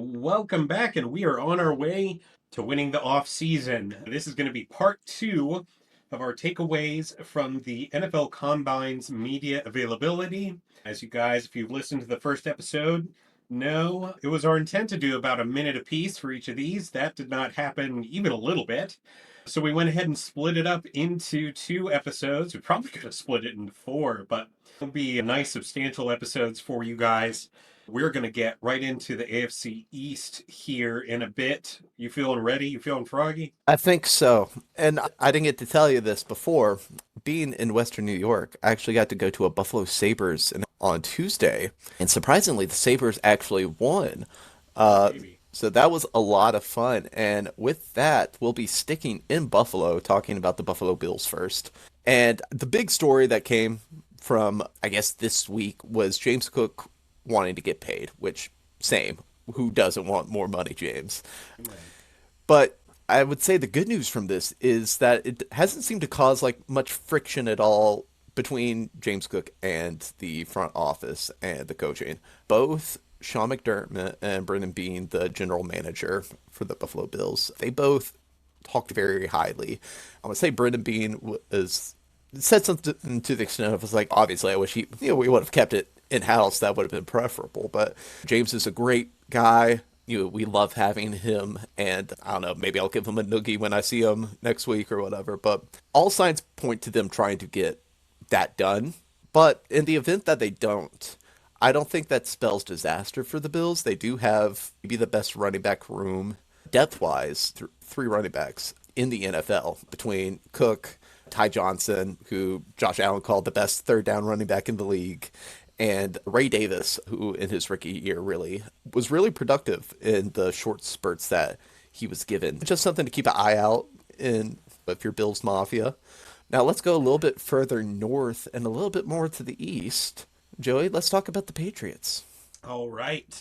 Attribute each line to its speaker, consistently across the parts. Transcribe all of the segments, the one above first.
Speaker 1: Welcome back, and we are on our way to winning the offseason. This is going to be part two of our takeaways from the NFL Combine's media availability. As you guys, if you've listened to the first episode, know it was our intent to do about a minute apiece for each of these. That did not happen even a little bit. So we went ahead and split it up into two episodes. We probably could have split it into four, but it'll be nice, substantial episodes for you guys. We're going to get right into the AFC East here in a bit. You feeling ready? You feeling froggy?
Speaker 2: I think so. And I didn't get to tell you this before. Being in Western New York, I actually got to go to a Buffalo Sabres on Tuesday. And surprisingly, the Sabres actually won.
Speaker 1: Oh,
Speaker 2: Uh,
Speaker 1: baby.
Speaker 2: so that was a lot of fun. And with that, we'll be sticking in Buffalo, talking about the Buffalo Bills first. And the big story that came from, I guess, this week was James Cook wanting to get paid, which, same. Who doesn't want more money, James?
Speaker 1: Right.
Speaker 2: But I would say the good news from this is that it hasn't seemed to cause like much friction at all between James Cook and the front office and the coaching. Both Sean McDermott and Brendan Bean, the general manager for the Buffalo Bills, they both talked very highly. I would say Brendan Bean was said something to the extent of, it's like, obviously I wish we would have kept it in house. That would have been preferable. But James is a great guy. We love having him, and I don't know, maybe I'll give him a noogie when I see him next week or whatever. But all signs point to them trying to get that done. But in the event that they don't, I don't think that spells disaster for the Bills. They do have maybe the best running back room depth wise, three running backs in the NFL between Cook, Ty Johnson, who Josh Allen called the best third down running back in the league, and Ray Davis, who in his rookie year really was really productive in the short spurts that he was given. Just something to keep an eye out in if you're Bills Mafia. Now let's go a little bit further north and a little bit more to the east. Joey, let's talk about the Patriots.
Speaker 1: All right.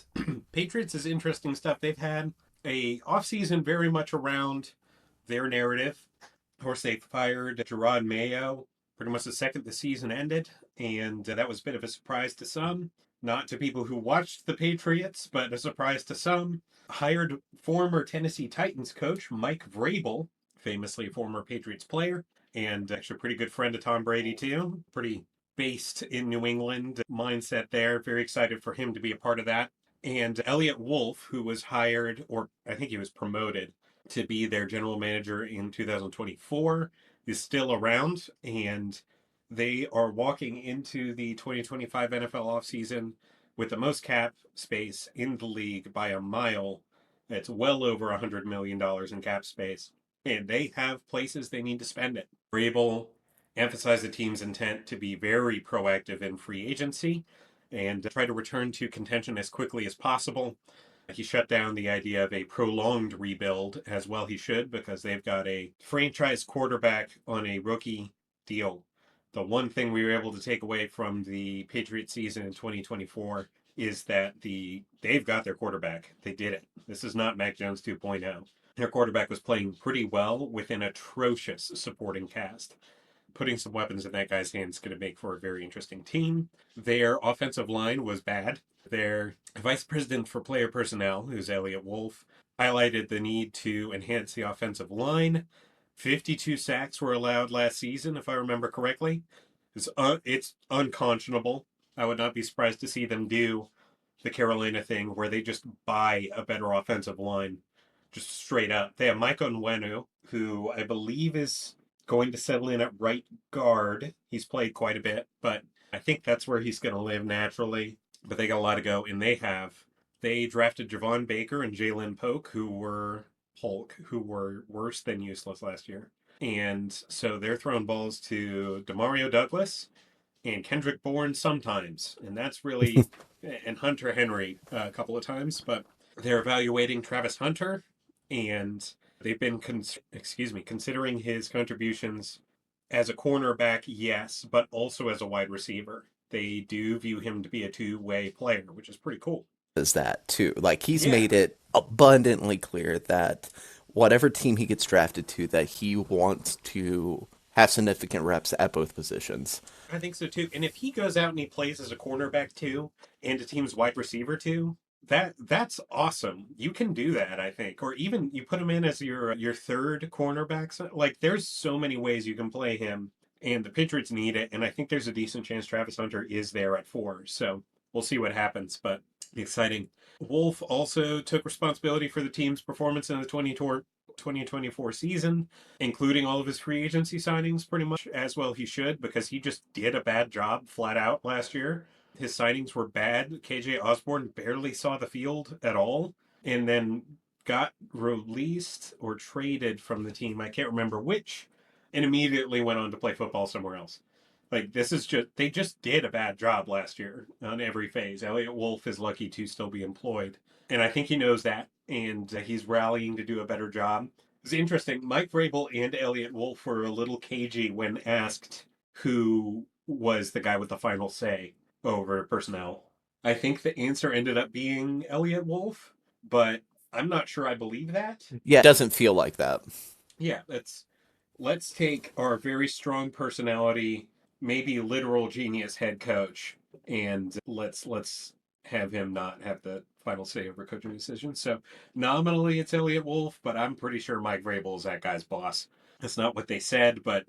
Speaker 1: Patriots is interesting stuff. They've had a offseason very much around their narrative. Of course, they fired Gerard Mayo pretty much the second the season ended, and that was a bit of a surprise to some. Not to people who watched the Patriots, but a surprise to some. Hired former Tennessee Titans coach Mike Vrabel, famously a former Patriots player, and actually a pretty good friend of Tom Brady, too. Pretty based in New England mindset there. Very excited for him to be a part of that. And Elliot Wolf, who was hired, or I think he was promoted to be their general manager in 2024, is still around. And they are walking into the 2025 NFL offseason with the most cap space in the league by a mile. It's well over $100 million in cap space. And they have places they need to spend it. Vrabel emphasized the team's intent to be very proactive in free agency and try to return to contention as quickly as possible. He shut down the idea of a prolonged rebuild, as well he should, because they've got a franchise quarterback on a rookie deal. The one thing we were able to take away from the Patriots season in 2024 is that they've got their quarterback. They did it. This is not Mac Jones 2.0. Their quarterback was playing pretty well with an atrocious supporting cast. Putting some weapons in that guy's hands is going to make for a very interesting team. Their offensive line was bad. Their vice president for player personnel, who's Elliot Wolf, highlighted the need to enhance the offensive line. 52 sacks were allowed last season, if I remember correctly. It's unconscionable. I would not be surprised to see them do the Carolina thing where they just buy a better offensive line, just straight up. They have Mike Onwenu, who I believe is going to settle in at right guard. He's played quite a bit, but I think that's where he's going to live naturally. But they got a lot to go, and they drafted Javon Baker and Jalen Polk, who were worse than useless last year. And so they're throwing balls to Demario Douglas and Kendrick Bourne sometimes, and that's really and Hunter Henry a couple of times, but they're evaluating Travis Hunter, and they've been considering his contributions as a cornerback, yes, but also as a wide receiver. They do view him to be a two-way player, which is pretty cool.
Speaker 2: Is that too? Like he's
Speaker 1: Yeah,
Speaker 2: made it abundantly clear that whatever team he gets drafted to, that he wants to have significant reps at both positions.
Speaker 1: I think so too. And if he goes out and he plays as a cornerback too, and a team's wide receiver too, That's awesome. You can do that, I think. Or even you put him in as your third cornerback. Like there's so many ways you can play him, and the Patriots need it. And I think there's a decent chance Travis Hunter is there at 4. So we'll see what happens, but exciting. Wolf also took responsibility for the team's performance in the 2024 season, including all of his free agency signings, pretty much as well he should, because he just did a bad job flat out last year. His signings were bad. KJ Osborne barely saw the field at all, and then got released or traded from the team. I can't remember which, and immediately went on to play football somewhere else. Like this is just they just did a bad job last year on every phase. Elliot Wolf is lucky to still be employed, and I think he knows that, and he's rallying to do a better job. It's interesting. Mike Vrabel and Elliot Wolf were a little cagey when asked who was the guy with the final say over personnel. I think the answer ended up being Elliot Wolf, but I'm not sure I believe that.
Speaker 2: Yeah, it doesn't feel like that.
Speaker 1: Yeah, let's take our very strong personality, maybe literal genius head coach, and let's have him not have the final say over coaching decisions. So nominally it's Elliot Wolf, but I'm pretty sure Mike Vrabel is that guy's boss. That's not what they said, but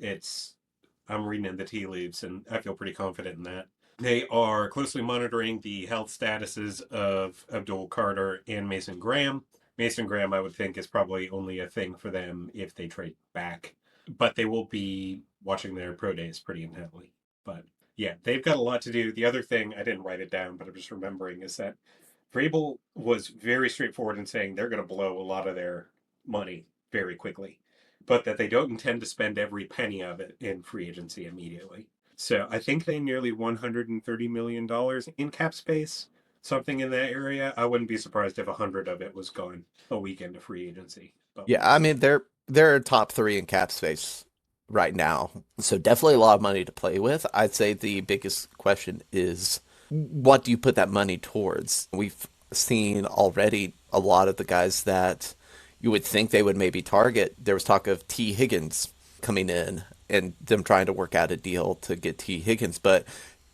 Speaker 1: I'm reading in the tea leaves, and I feel pretty confident in that. They are closely monitoring the health statuses of Abdul Carter and Mason Graham. Mason Graham, I would think, is probably only a thing for them if they trade back, but they will be watching their pro days pretty intently. But yeah, they've got a lot to do. The other thing, I didn't write it down, but I'm just remembering, is that Vrabel was very straightforward in saying they're going to blow a lot of their money very quickly, but that they don't intend to spend every penny of it in free agency immediately. So I think they nearly $130 million in cap space, something in that area. I wouldn't be surprised if 100 of it was gone a week into free agency. But
Speaker 2: Yeah,
Speaker 1: we'll
Speaker 2: I
Speaker 1: see.
Speaker 2: mean they're top 3 in cap space right now. So definitely a lot of money to play with. I'd say the biggest question is what do you put that money towards? We've seen already a lot of the guys that you would think they would maybe target. There was talk of T. Higgins coming in and them trying to work out a deal to get T. Higgins, but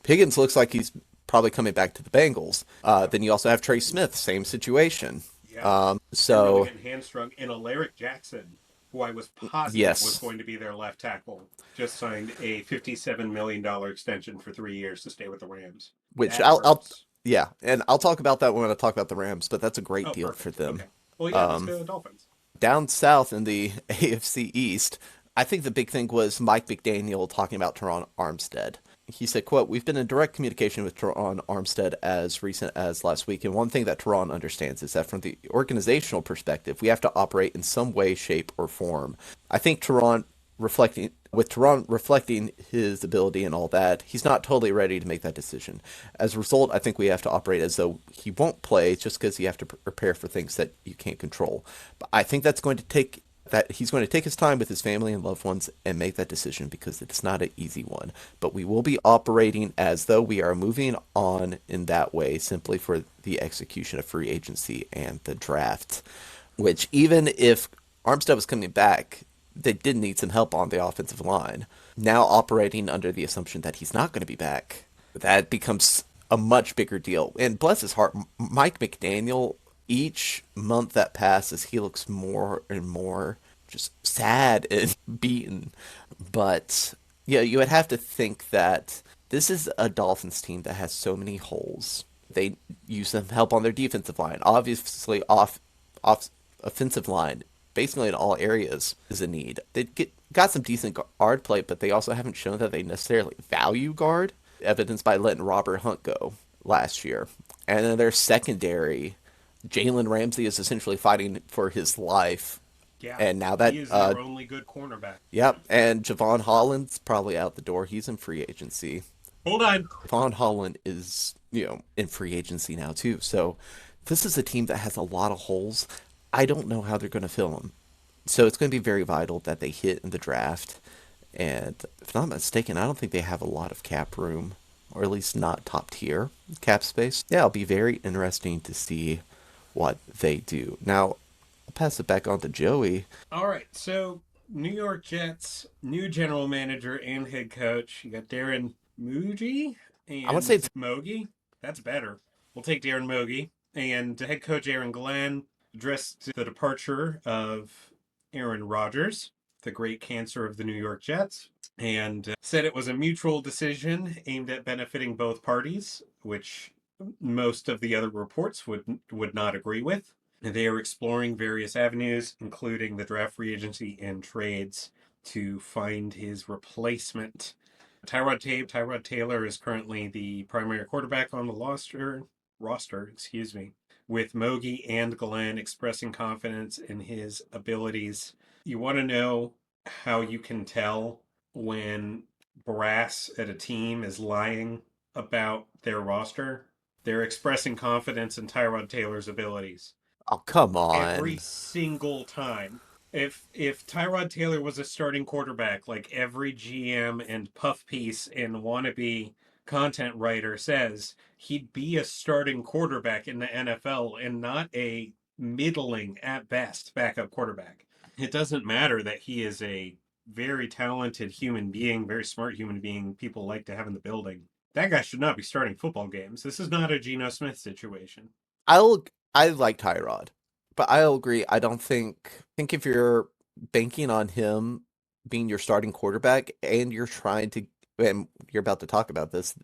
Speaker 2: Higgins looks like he's probably coming back to the Bengals. Then you also have Trey Smith, same situation.
Speaker 1: Yeah, they're really
Speaker 2: So
Speaker 1: getting hamstrung. And Alaric Jackson, who I was positive was
Speaker 2: yes,
Speaker 1: going to be their left tackle, just signed a $57 million extension for 3 years to stay with the Rams.
Speaker 2: which
Speaker 1: That
Speaker 2: I'll
Speaker 1: hurts.
Speaker 2: yeah, and I'll talk about that when I talk about the Rams, but that's a great
Speaker 1: Oh,
Speaker 2: deal for
Speaker 1: perfect.
Speaker 2: them.
Speaker 1: Okay. Well, yeah, let's
Speaker 2: Um,
Speaker 1: go to the Dolphins.
Speaker 2: Down south in the AFC East, I think the big thing was Mike McDaniel talking about Terron Armstead. He said, quote, "We've been in direct communication with Terron Armstead as recent as last week, and one thing that Terron understands is that from the organizational perspective, we have to operate in some way, shape, or form. I think Terron reflecting his ability and all that, he's not totally ready to make that decision. As a result, I think we have to operate as though he won't play just because you have to prepare for things that you can't control. But I think he's going to take his time with his family and loved ones and make that decision because it's not an easy one. But we will be operating as though we are moving on in that way simply for the execution of free agency and the draft." Which even if Armstead was coming back, they did need some help on the offensive line. Now operating under the assumption that he's not going to be back, that becomes a much bigger deal. And bless his heart, Mike McDaniel, each month that passes, he looks more and more just sad and beaten. But yeah, you would have to think that this is a Dolphins team that has so many holes. They use some help on their defensive line. Obviously, off offensive line, basically in all areas, is a need. Got some decent guard play, but they also haven't shown that they necessarily value guard, evidenced by letting Robert Hunt go last year. And then their secondary, Jalen Ramsey is essentially fighting for his life.
Speaker 1: Yeah,
Speaker 2: And now
Speaker 1: he
Speaker 2: that,
Speaker 1: is their only good cornerback.
Speaker 2: yep, and Javon Holland's probably out the door. He's in free agency.
Speaker 1: Hold on.
Speaker 2: Javon Holland is, in free agency now too. So this is a team that has a lot of holes. I don't know how they're going to fill them. So it's going to be very vital that they hit in the draft. And if I'm not mistaken, I don't think they have a lot of cap room, or at least not top tier cap space. Yeah, it'll be very interesting to see what they do. Now, I'll pass it back on to Joey.
Speaker 1: All right, so New York Jets, new general manager and head coach. You got Darren Muji
Speaker 2: I want to say
Speaker 1: and Mogi. That's better. We'll take Darren Mogi. And head coach Aaron Glenn addressed the departure of Aaron Rodgers, the great cancer of the New York Jets, and said it was a mutual decision aimed at benefiting both parties, which most of the other reports would not agree with. They are exploring various avenues, including the draft, free agency, and trades to find his replacement. Tyrod Taylor is currently the primary quarterback on the roster, with Mogi and Glenn expressing confidence in his abilities. You want to know how you can tell when brass at a team is lying about their roster? They're expressing confidence in Tyrod Taylor's abilities
Speaker 2: Oh, come
Speaker 1: every
Speaker 2: on.
Speaker 1: single time. If Tyrod Taylor was a starting quarterback, like every GM and puff piece and wannabe content writer says, he'd be a starting quarterback in the NFL and not a middling at best backup quarterback. It doesn't matter that he is a very talented human being, very smart human being people like to have in the building. That guy should not be starting football games. This is not a Geno Smith situation.
Speaker 2: I like Tyrod, but I'll agree. I don't think if you're banking on him being your starting quarterback and you're trying to, and you're about to talk about this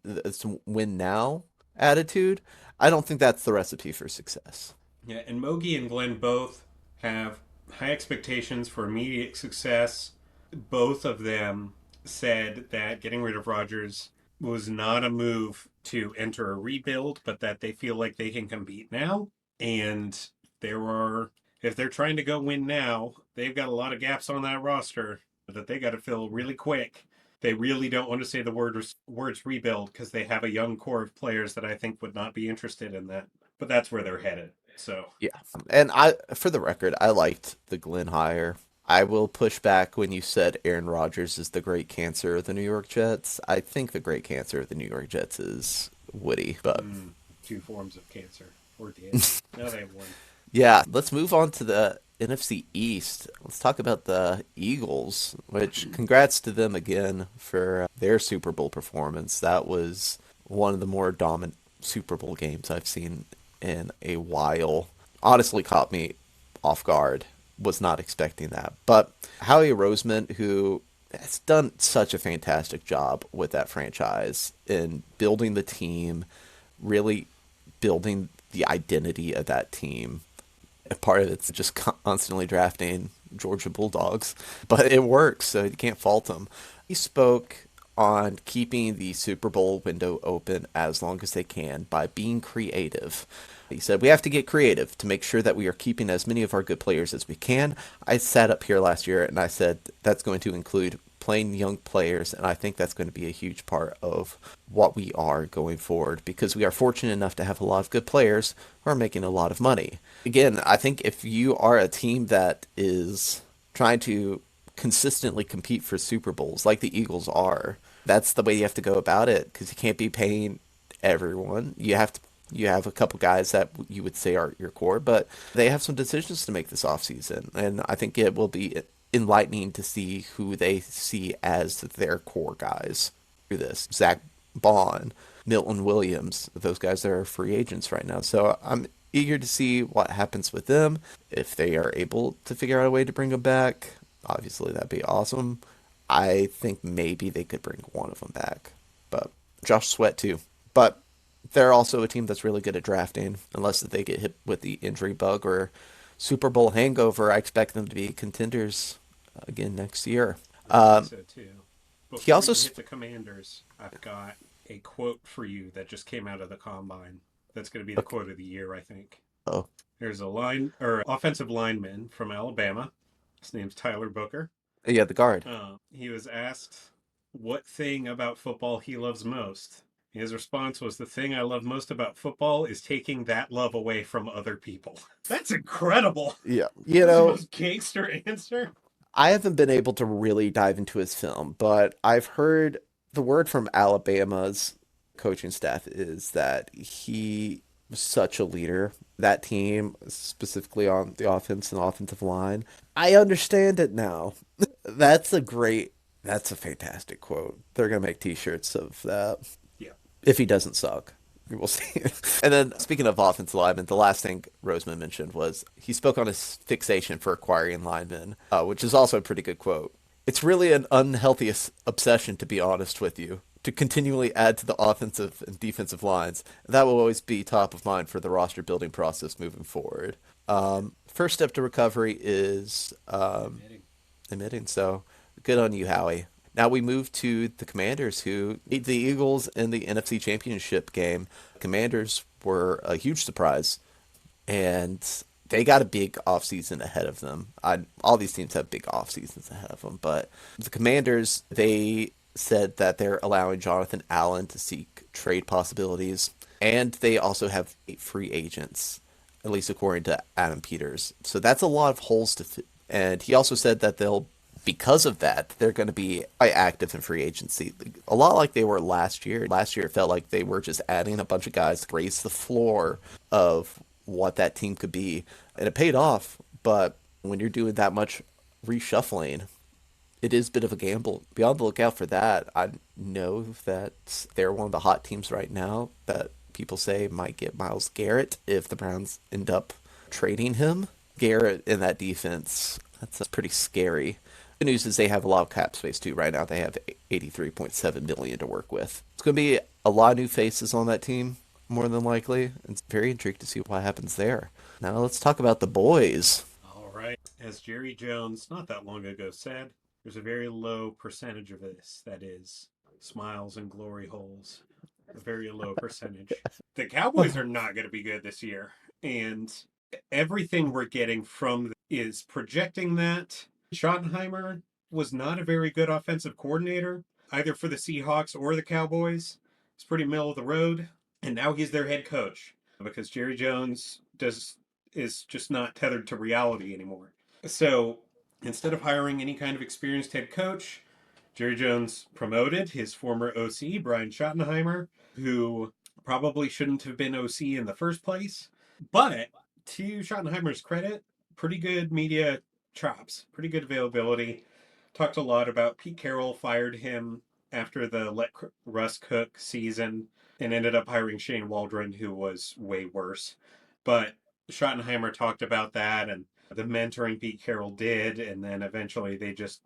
Speaker 2: win now attitude, I don't think that's the recipe for success.
Speaker 1: Yeah, and Mogi and Glenn both have high expectations for immediate success. Both of them said that getting rid of Rodgers was not a move to enter a rebuild, but that they feel like they can compete now. And there are, if they're trying to go win now, they've got a lot of gaps on that roster that they got to fill really quick. They really don't want to say the words rebuild because they have a young core of players that I think would not be interested in that. But that's where they're headed. So
Speaker 2: Yeah. And for the record, I liked the Glenn hire. I will push back when you said Aaron Rodgers is the great cancer of the New York Jets. I think the great cancer of the New York Jets is Woody, but
Speaker 1: two forms of cancer or did. Now they have one.
Speaker 2: yeah, let's move on to the NFC East. Let's talk about the Eagles, which congrats to them again for their Super Bowl performance. That was one of the more dominant Super Bowl games I've seen in a while. Honestly, caught me off guard. Was not expecting that. But Howie Roseman, who has done such a fantastic job with that franchise in building the team, really building the identity of that team. And part of it's just constantly drafting Georgia Bulldogs, but it works, so you can't fault him. He spoke on keeping the Super Bowl window open as long as they can by being creative. He said, we have to get creative to make sure that we are keeping as many of our good players as we can. I sat up here last year and I said that's going to include playing young players, and I think that's going to be a huge part of what we are going forward because we are fortunate enough to have a lot of good players who are making a lot of money. Again, I think if you are a team that is trying to consistently compete for Super Bowls like the Eagles are, that's the way you have to go about it because you can't be paying everyone. You have a couple guys that you would say are your core, but they have some decisions to make this offseason. And I think it will be enlightening to see who they see as their core guys through this. Zach Bond, Milton Williams, those guys that are free agents right now. So I'm eager to see what happens with them. If they are able to figure out a way to bring them back, obviously that'd be awesome. I think maybe they could bring one of them back, but Josh Sweat too. But they're also a team that's really good at drafting, unless they get hit with the injury bug or Super Bowl hangover. I expect them to be contenders again next year.
Speaker 1: I think so too.
Speaker 2: He
Speaker 1: Before
Speaker 2: also,
Speaker 1: you hit the Commanders, I've got a quote for you that just came out of the combine. That's going to be the
Speaker 2: okay,
Speaker 1: quote of the year, I think.
Speaker 2: oh,
Speaker 1: There's a line or offensive lineman from Alabama. His name's Tyler Booker.
Speaker 2: yeah, the guard.
Speaker 1: He was asked what thing about football he loves most. His response was, the thing I love most about football is taking that love away from other people. That's incredible.
Speaker 2: Yeah,
Speaker 1: That's the most gangster answer.
Speaker 2: I haven't been able to really dive into his film, but I've heard the word from Alabama's coaching staff is that he was such a leader. That team, specifically on the offense and offensive line, I understand it now. That's a great, that's a fantastic quote. They're gonna make T-shirts of that
Speaker 1: Yeah.
Speaker 2: if he doesn't suck. We'll see. And then, speaking of offensive linemen, the last thing Roseman mentioned was he spoke on his fixation for acquiring linemen, which is also a pretty good quote. It's really an unhealthy obsession, to be honest with you, to continually add to the offensive and defensive lines. That will always be top of mind for the roster building process moving forward. First step to recovery is admitting. So good on you, Howie. Now we move to the Commanders, who beat the Eagles in the NFC Championship game. Commanders were a huge surprise, and they got a big offseason ahead of them. All these teams have big off seasons ahead of them, but the Commanders, they said that they're allowing Jonathan Allen to seek trade possibilities, and they also have 8 free agents, at least according to Adam Peters. So that's a lot of holes to fill. And he also said that because of that, they're going to be active in free agency. A lot like they were last year. Last year, it felt like they were just adding a bunch of guys to raise the floor of what that team could be. And it paid off. But when you're doing that much reshuffling, it is a bit of a gamble. Be on the lookout for that. I know that they're one of the hot teams right now that people say might get Myles Garrett if the Browns end up trading him. Garrett in that defense, that's pretty scary. The news is they have a lot of cap space too. Right now, they have 83.7 million to work with. It's going to be a lot of new faces on that team, more than likely. It's very intrigued to see what happens there. Now let's talk about the boys.
Speaker 1: All right. As Jerry Jones not that long ago said, there's a very low percentage of this that is smiles and glory holes. A very low percentage. The Cowboys are not going to be good this year. And everything we're getting from is projecting that. Schottenheimer was not a very good offensive coordinator, either for the Seahawks or the Cowboys. It's pretty middle of the road. And now he's their head coach because Jerry Jones is just not tethered to reality anymore. So instead of hiring any kind of experienced head coach, Jerry Jones promoted his former OC, Brian Schottenheimer, who probably shouldn't have been OC in the first place. But to Schottenheimer's credit, pretty good media chops, pretty good availability. Talked a lot about Pete Carroll fired him after the Let Russ Cook season and ended up hiring Shane Waldron, who was way worse. But Schottenheimer talked about that and the mentoring Pete Carroll did, and then eventually they just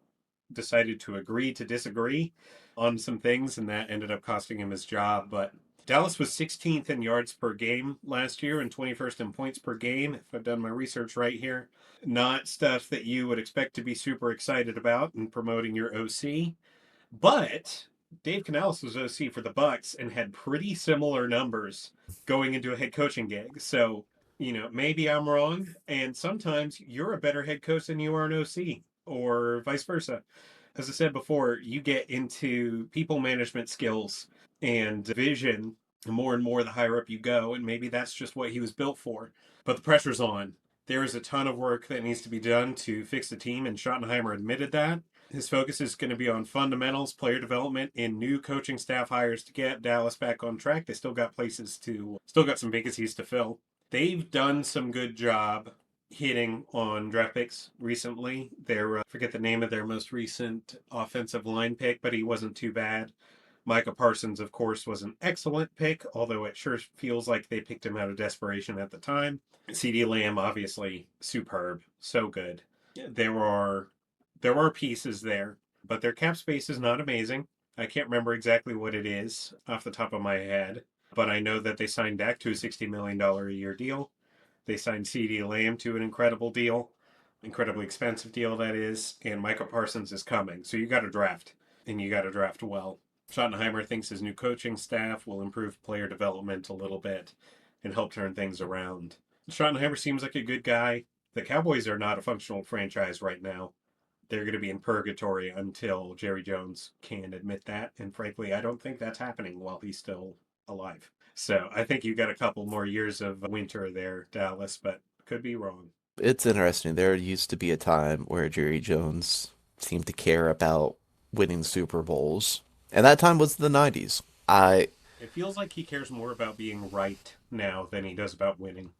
Speaker 1: decided to agree to disagree on some things, and that ended up costing him his job. But Dallas was 16th in yards per game last year and 21st in points per game, if I've done my research right here. Not stuff that you would expect to be super excited about in promoting your OC. But Dave Canales was OC for the Bucks and had pretty similar numbers going into a head coaching gig. So, maybe I'm wrong. And sometimes you're a better head coach than you are an OC, or vice versa. As I said before, you get into people management skills and vision more and more the higher up you go. And maybe that's just what he was built for. But the pressure's on. There is a ton of work that needs to be done to fix the team, and Schottenheimer admitted that. His focus is going to be on fundamentals, player development, and new coaching staff hires to get Dallas back on track. They still got some vacancies to fill. They've done some good job hitting on draft picks recently. I forget the name of their most recent offensive line pick, but he wasn't too bad. Micah Parsons, of course, was an excellent pick, although it sure feels like they picked him out of desperation at the time. CeeDee Lamb, obviously, superb. So good. There are pieces there, but their cap space is not amazing. I can't remember exactly what it is off the top of my head, but I know that they signed Dak to a $60 million a year deal. They signed CeeDee Lamb to an incredibly expensive deal, that is, and Micah Parsons is coming. So you got to draft, and you got to draft well. Schottenheimer thinks his new coaching staff will improve player development a little bit and help turn things around. Schottenheimer seems like a good guy. The Cowboys are not a functional franchise right now. They're going to be in purgatory until Jerry Jones can admit that. And frankly, I don't think that's happening while he's still alive. So I think you got a couple more years of winter there, Dallas, but could be wrong.
Speaker 2: It's interesting. There used to be a time where Jerry Jones seemed to care about winning Super Bowls, and that time was the 90s.
Speaker 1: It feels like he cares more about being right now than he does about winning.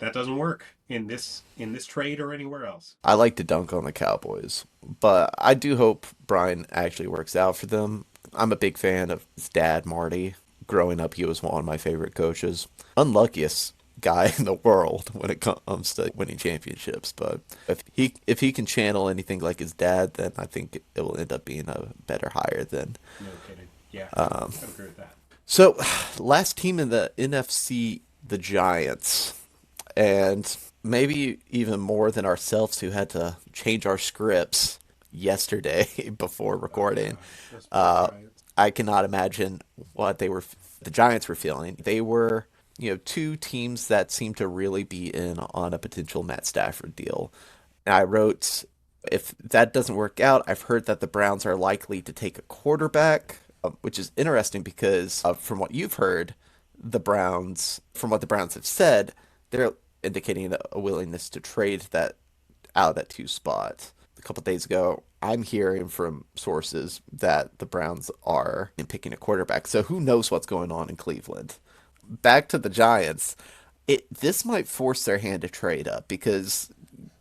Speaker 1: That doesn't work in this trade or anywhere else.
Speaker 2: I like to dunk on the Cowboys, but I do hope Brian actually works out for them. I'm a big fan of his dad, Marty, growing up, he was one of my favorite coaches. Unluckiest guy in the world when it comes to winning championships, but if he can channel anything like his dad, then I think it will end up being a better hire than.
Speaker 1: No kidding. Yeah, I'd agree with that.
Speaker 2: So, last team in the NFC, the Giants, and maybe even more than ourselves, who had to change our scripts yesterday before
Speaker 1: Oh
Speaker 2: recording.
Speaker 1: God, those poor Giants.
Speaker 2: I cannot imagine what the Giants were feeling. They were, two teams that seemed to really be in on a potential Matt Stafford deal. And I wrote, if that doesn't work out, I've heard that the Browns are likely to take a quarterback, which is interesting because from what you've heard, from what the Browns have said, they're indicating a willingness to trade that out of that two spot. A couple of days ago, I'm hearing from sources that the Browns are picking a quarterback. So who knows what's going on in Cleveland? Back to the Giants. This might force their hand to trade up because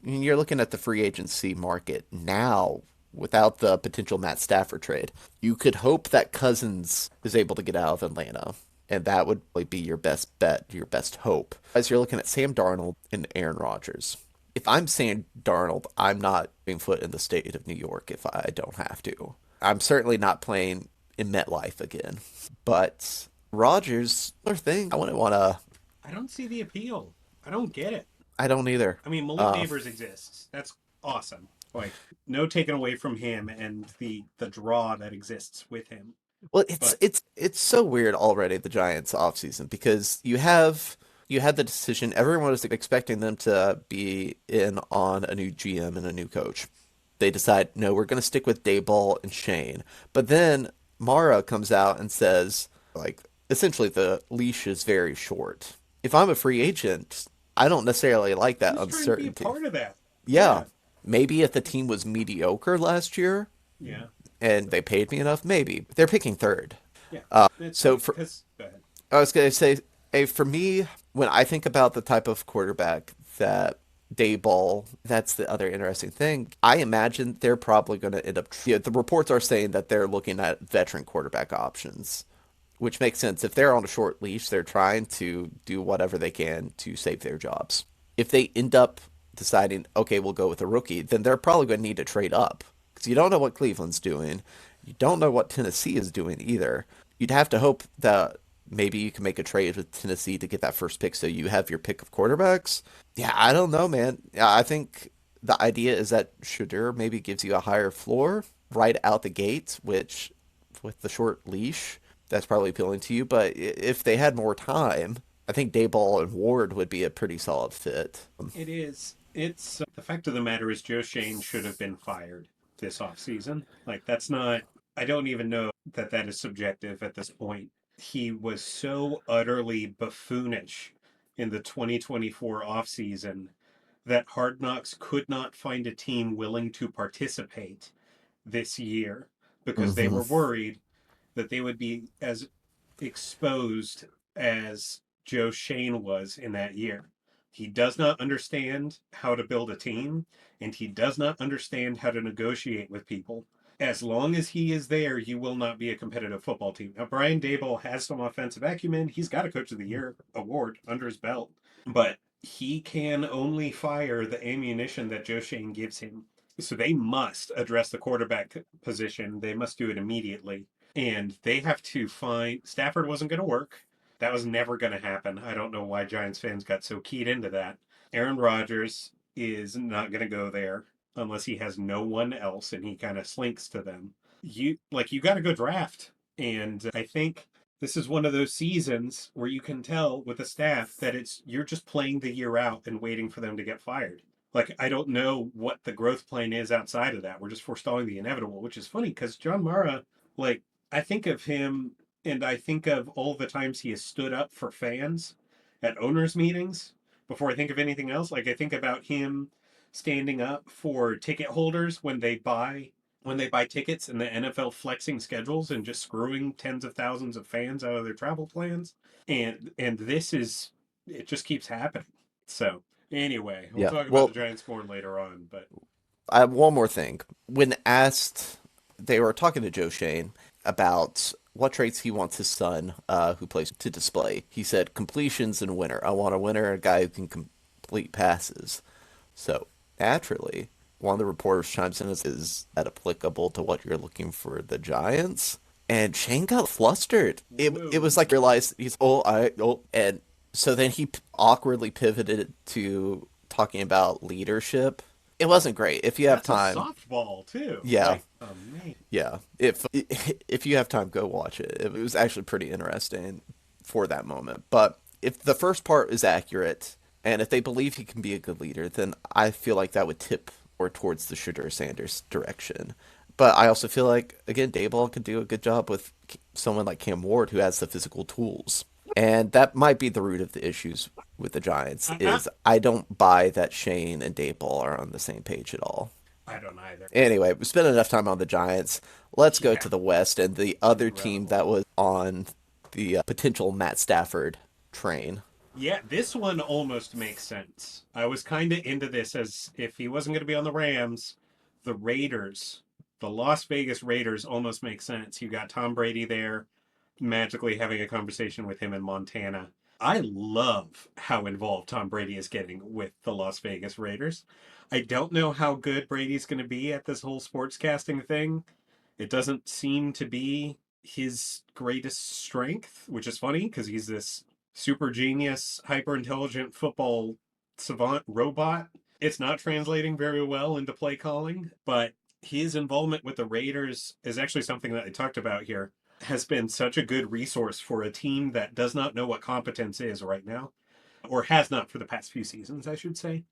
Speaker 2: you're looking at the free agency market now without the potential Matt Stafford trade. You could hope that Cousins is able to get out of Atlanta, and that would really be your best bet, your best hope. As you're looking at Sam Darnold and Aaron Rodgers. If I'm Sam Darnold, I'm not being foot in the state of New York if I don't have to. I'm certainly not playing in MetLife again. But Rodgers, another thing, I wouldn't want to.
Speaker 1: I don't see the appeal. I don't get it.
Speaker 2: I don't either.
Speaker 1: I mean, Malik Neighbors exists. That's awesome. Like, no taken away from him and the draw that exists with him.
Speaker 2: Well, it's
Speaker 1: But
Speaker 2: it's so weird already, the Giants offseason, because you had the decision. Everyone was expecting them to be in on a new GM and a new coach. They decide, no, we're going to stick with Dayball and Shane. But then Mara comes out and says, like, essentially the leash is very short. If I'm a free agent, I don't necessarily like that
Speaker 1: who's trying to be a
Speaker 2: uncertainty.
Speaker 1: part of that?
Speaker 2: Yeah,
Speaker 1: Yeah,
Speaker 2: maybe if the team was mediocre last year
Speaker 1: yeah,
Speaker 2: and they paid me enough, maybe. They're picking third.
Speaker 1: yeah. It's
Speaker 2: So
Speaker 1: funny
Speaker 2: for
Speaker 1: because go ahead.
Speaker 2: I was going to say, hey, for me, when I think about the type of quarterback that Dayball, that's the other interesting thing. I imagine they're probably going to end up. The reports are saying that they're looking at veteran quarterback options, which makes sense. If they're on a short leash, they're trying to do whatever they can to save their jobs. If they end up deciding, okay, we'll go with a rookie, then they're probably going to need to trade up because you don't know what Cleveland's doing. You don't know what Tennessee is doing either. You'd have to hope that maybe you can make a trade with Tennessee to get that first pick so you have your pick of quarterbacks. Yeah, I don't know, man. Yeah, I think the idea is that Shadur maybe gives you a higher floor right out the gate, which with the short leash, that's probably appealing to you. But if they had more time, I think Dayball and Ward would be a pretty solid fit.
Speaker 1: It is. It's the fact of the matter is Joe Shane should have been fired this offseason. Like that's not. I don't even know that that is subjective at this point. He was so utterly buffoonish in the 2024 offseason that Hard Knocks could not find a team willing to participate this year because they
Speaker 2: Hmm.
Speaker 1: were worried that they would be as exposed as Joe Shane was in that year. He does not understand how to build a team, and he does not understand how to negotiate with people. As long as he is there, you will not be a competitive football team. Now, Brian Dable has some offensive acumen. He's got a Coach of the Year award under his belt, but he can only fire the ammunition that Joe Shane gives him. So they must address the quarterback position. They must do it immediately. And they have to find Stafford wasn't going to work. That was never going to happen. I don't know why Giants fans got so keyed into that. Aaron Rodgers is not going to go there unless he has no one else and he kind of slinks to them. You got to go draft. And I think this is one of those seasons where you can tell with the staff that it's you're just playing the year out and waiting for them to get fired. Like I don't know what the growth plan is outside of that. We're just forestalling the inevitable, which is funny because John Mara, like I think of him and I think of all the times he has stood up for fans at owners' meetings before I think of anything else. Like I think about him standing up for ticket holders when they buy tickets and the NFL flexing schedules and just screwing tens of thousands of fans out of their travel plans. And this is it just keeps happening. So anyway, we'll
Speaker 2: Yeah.
Speaker 1: talk about the
Speaker 2: Well,
Speaker 1: Giants more later on, but
Speaker 2: I have one more thing. When asked, they were talking to Joe Shane about what traits he wants his son, who plays, to display. He said completions and winner. I want a winner, a guy who can complete passes. So naturally, one of the reporters chimes in, is that applicable to what you're looking for the Giants? And Shane got flustered. It was
Speaker 1: Whoa.
Speaker 2: like realized he's and so then he awkwardly pivoted to talking about leadership. It wasn't great. If you have
Speaker 1: That's a
Speaker 2: time,
Speaker 1: softball too.
Speaker 2: yeah,
Speaker 1: Like, oh man.
Speaker 2: yeah. If you have time, go watch it. It was actually pretty interesting for that moment. But if the first part is accurate, and if they believe he can be a good leader, then I feel like that would tip more towards the Shedeur Sanders direction. But I also feel like, again, Dayball could do a good job with someone like Cam Ward, who has the physical tools. And that might be the root of the issues with the Giants,
Speaker 1: I,
Speaker 2: is I don't buy that Shane and Dayball are on the same page at all.
Speaker 1: I don't either.
Speaker 2: Anyway, we spent enough time on the Giants. Let's go
Speaker 1: Yeah.
Speaker 2: to the West and the other team
Speaker 1: Incredible.
Speaker 2: that was on the potential Matt Stafford train.
Speaker 1: Yeah, this one almost makes sense. I was kind of into this as if he wasn't going to be on the Rams, the Raiders, the Las Vegas Raiders almost makes sense. You got Tom Brady there, magically having a conversation with him in Montana. I love how involved Tom Brady is getting with the Las Vegas Raiders. I don't know how good Brady's going to be at this whole sportscasting thing. It doesn't seem to be his greatest strength, which is funny because he's this super genius, hyper intelligent football savant robot. It's not translating very well into play calling, but his involvement with the Raiders is actually something that I talked about here. Has been such a good resource for a team that does not know what competence is right now, or has not for the past few seasons, I should say.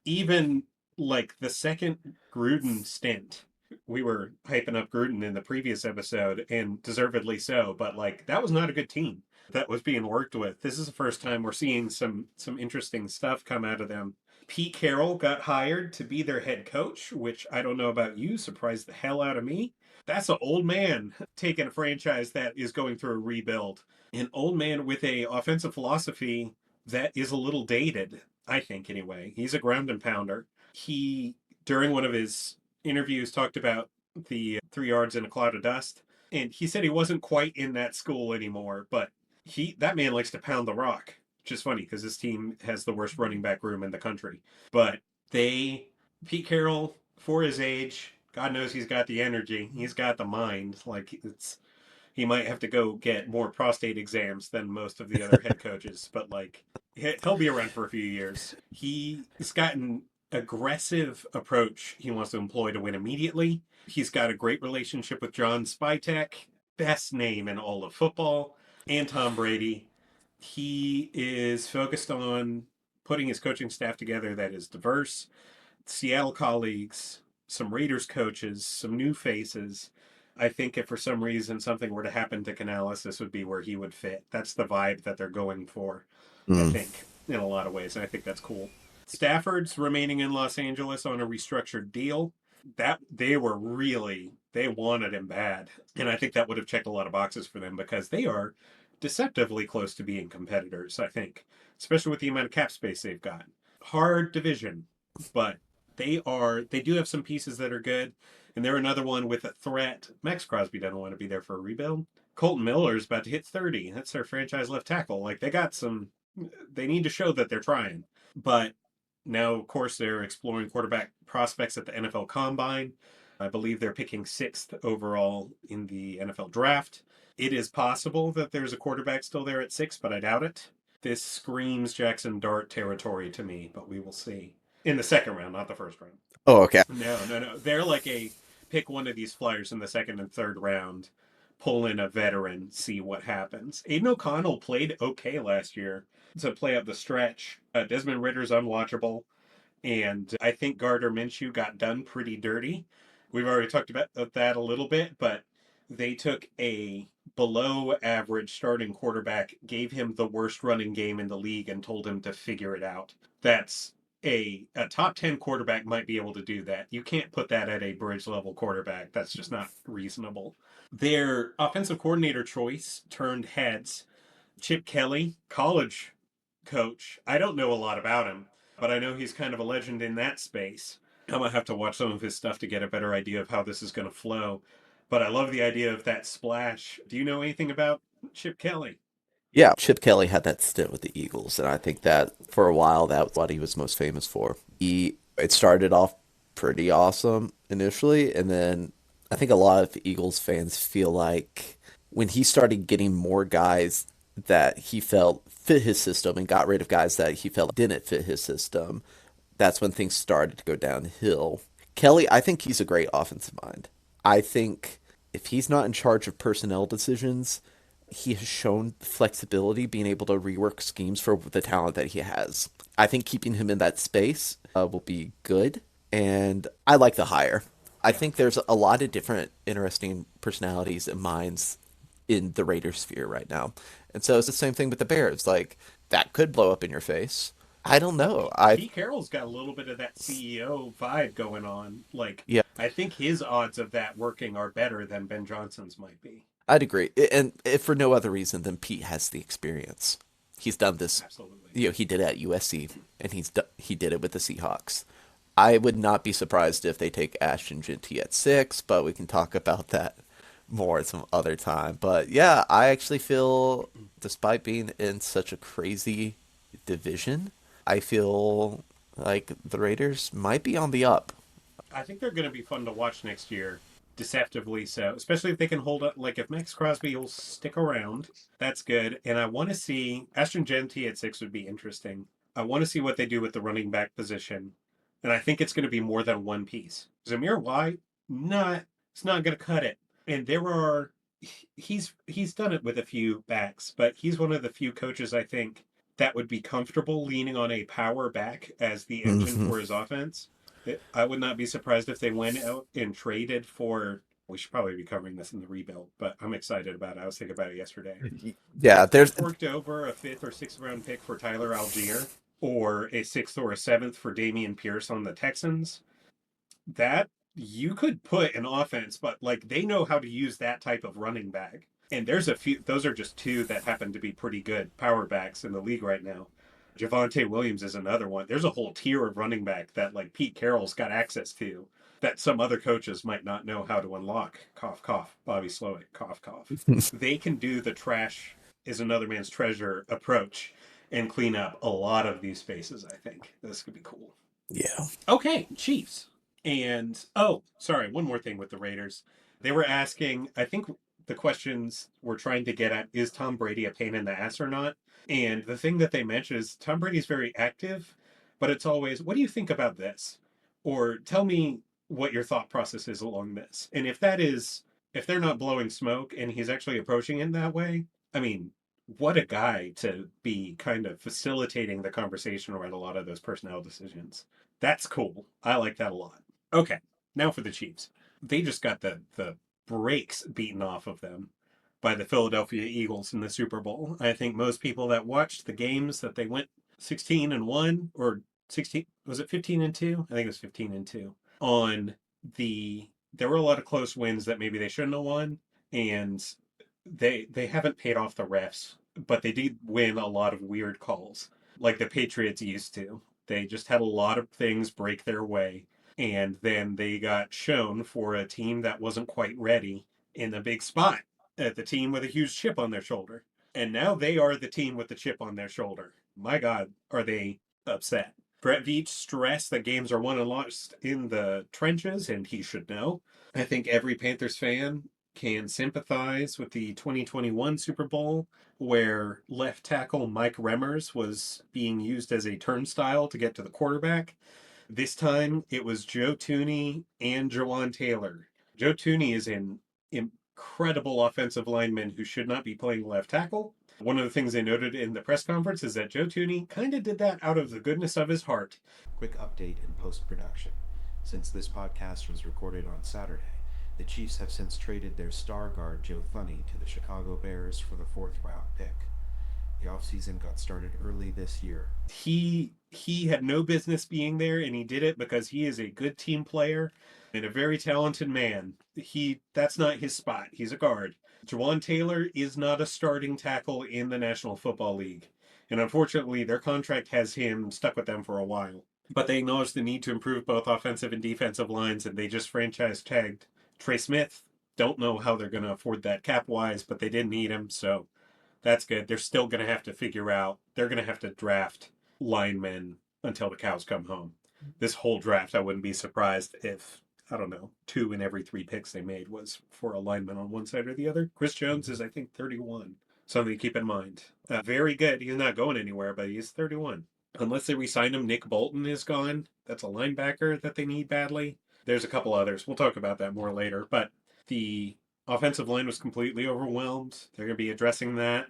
Speaker 1: Even like the second Gruden stint, we were hyping up Gruden in the previous episode, and deservedly so. But like that was not a good team that was being worked with. This is the first time we're seeing some interesting stuff come out of them. Pete Carroll got hired to be their head coach, which I don't know about you, surprised the hell out of me. That's an old man taking a franchise that is going through a rebuild. An old man with a offensive philosophy that is a little dated, I think anyway. He's a ground and pounder. He, during one of his interviews, talked about the 3 yards in a cloud of dust. And he said he wasn't quite in that school anymore, but that man likes to pound the rock, which is funny because his team has the worst running back room in the country. But they, Pete Carroll, for his age, God knows he's got the energy. He's got the mind. Like he might have to go get more prostate exams than most of the other head coaches, but like he'll be around for a few years. He's got an aggressive approach he wants to employ to win immediately. He's got a great relationship with John Spytek, best name in all of football, and Tom Brady. He is focused on putting his coaching staff together that is diverse, Seattle colleagues, some Raiders coaches, some new faces. I think if for some reason something were to happen to Canales, this would be where he would fit. That's the vibe that they're going for, I
Speaker 2: Mm.
Speaker 1: think, in a lot of ways. And I think that's cool. Stafford's remaining in Los Angeles on a restructured deal. That they wanted him bad. And I think that would have checked a lot of boxes for them because they are deceptively close to being competitors, I think, especially with the amount of cap space they've got. Hard division, but they do have some pieces that are good, and they're another one with a threat. Max Crosby doesn't want to be there for a rebuild. Colton Miller's about to hit 30. That's their franchise left tackle. Like they got some, they need to show that they're trying. But now, of course, they're exploring quarterback prospects at the NFL Combine. I believe they're picking sixth overall in the NFL draft. It is possible that there's a quarterback still there at six, but I doubt it. This screams Jackson Dart territory to me, but we will see. In the second round, not the first round.
Speaker 2: Oh, okay.
Speaker 1: No, no, no. They're like a pick one of these flyers in the second and third round, pull in a veteran, see what happens. Aiden O'Connell played okay last year to play up the stretch. Desmond Ritter's unwatchable, and I think Gardner Minshew got done pretty dirty. We've already talked about that a little bit, but they took a below average starting quarterback, gave him the worst running game in the league, and told him to figure it out. That's a top 10 quarterback might be able to do that. You can't put that at a bridge level quarterback. That's just not reasonable. Their offensive coordinator choice turned heads. Chip Kelly, college coach. I don't know a lot about him, but I know he's kind of a legend in that space. I'm gonna have to watch some of his stuff to get a better idea of how this is going to flow. But I love the idea of that splash. Do you know anything about Chip Kelly?
Speaker 2: Yeah, Chip Kelly had that stint with the Eagles, and I think that for a while that's what he was most famous for. It started off pretty awesome initially, and then I think a lot of Eagles fans feel like when he started getting more guys that he felt fit his system and got rid of guys that he felt didn't fit his system, that's when things started to go downhill. Kelly, I think he's a great offensive mind. I think if he's not in charge of personnel decisions, he has shown flexibility, being able to rework schemes for the talent that he has. I think keeping him in that space will be good, and I like the hire. I think there's a lot of different interesting personalities and minds in the Raiders sphere right now. And so it's the same thing with the Bears. Like, that could blow up in your face. I don't
Speaker 1: Well,
Speaker 2: know.
Speaker 1: Pete Carroll's got a little bit of that CEO vibe going on. Like,
Speaker 2: Yeah,
Speaker 1: I think his odds of that working are better than Ben Johnson's might be.
Speaker 2: I'd agree. And if for no other reason than Pete has the experience. He's done this.
Speaker 1: Absolutely.
Speaker 2: He did it at USC, and he did it with the Seahawks. I would not be surprised if they take Ashton Genty at 6, but we can talk about that more some other time. But yeah, I actually feel, despite being in such a crazy division, I feel like the Raiders might be on the up.
Speaker 1: I think they're going to be fun to watch next year, deceptively so, especially if they can hold up. Like, if Max Crosby will stick around, that's good. And I want to see Ashton Genty at 6 would be interesting. I want to see what they do with the running back position. And I think it's going to be more than one piece. Zamir White, not, it's not going to cut it. And there are, he's done it with a few backs, but he's one of the few coaches I think that would be comfortable leaning on a power back as the engine
Speaker 2: Hmm.
Speaker 1: for his offense. I would not be surprised if they went out and traded for. We should probably be covering this in the rebuild, but I'm excited about it. I was thinking about it yesterday.
Speaker 2: Yeah,
Speaker 1: If they
Speaker 2: there's
Speaker 1: forked over a fifth or sixth round pick for Tyler Algier or a sixth or a seventh for Damian Pierce on the Texans, that you could put an offense, but like they know how to use that type of running back. And there's a few, those are just two that happen to be pretty good power backs in the league right now. Javonte Williams is another one. There's a whole tier of running back that like Pete Carroll's got access to that some other coaches might not know how to unlock. Cough, cough. Bobby Slowick, cough, cough. They can do the trash is another man's treasure approach and clean up a lot of these spaces, I think. This could be cool.
Speaker 2: yeah.
Speaker 1: Okay, Chiefs. And oh, sorry, one more thing with the Raiders. They were asking, I think the questions we're trying to get at is Tom Brady a pain in the ass or not? And the thing that they mentioned is Tom Brady's very active, but it's always, what do you think about this? Or tell me what your thought process is along this. And if that is, if they're not blowing smoke and he's actually approaching it that way, I mean, what a guy to be kind of facilitating the conversation around a lot of those personnel decisions. That's cool. I like that a lot. Okay, now for the Chiefs. They just got the brakes beaten off of them by the Philadelphia Eagles in the Super Bowl. I think most people that watched the games that they went 16-1 or 16, was it 15-2? I think it was 15-2. On the There were a lot of close wins that maybe they shouldn't have won, and they haven't paid off the refs, but they did win a lot of weird calls like the Patriots used to. They just had a lot of things break their way, and then they got shown for a team that wasn't quite ready in a big spot at the team with a huge chip on their shoulder. And now they are the team with the chip on their shoulder. My God, are they upset? Brett Veach stressed that games are won and lost in the trenches, and he should know. I think every Panthers fan can sympathize with the 2021 Super Bowl, where left tackle Mike Remmers was being used as a turnstile to get to the quarterback. This time it was Joe Tooney and Jawan Taylor. Joe Tooney is an incredible offensive lineman who should not be playing left tackle. One of the things they noted in the press conference is that Joe Tooney kind of did that out of the goodness of his heart.
Speaker 3: Quick update in post production. Since this podcast was recorded on Saturday, the Chiefs have since traded their star guard Joe Thuney to the Chicago Bears for the fourth round pick. The offseason got started early this year.
Speaker 1: He had no business being there, and he did it because he is a good team player and a very talented man. That's not his spot. He's a guard. Jawan Taylor is not a starting tackle in the National Football League. And unfortunately, their contract has him stuck with them for a while. But they acknowledge the need to improve both offensive and defensive lines, and they just franchise tagged Trey Smith Don't know how they're going to afford that cap-wise, but they didn't need him, so that's good. They're still going to have to figure out, they're going to have to draft linemen until the cows come home. This whole draft, I wouldn't be surprised if, I don't know, 2 in every 3 picks they made was for a lineman on one side or the other. Chris Jones is, I think, 31. Something to keep in mind. Very good. He's not going anywhere, but he's 31. Unless they re-sign him, Nick Bolton is gone. That's a linebacker that they need badly. There's a couple others. We'll talk about that more later. But the offensive line was completely overwhelmed. They're going to be addressing that.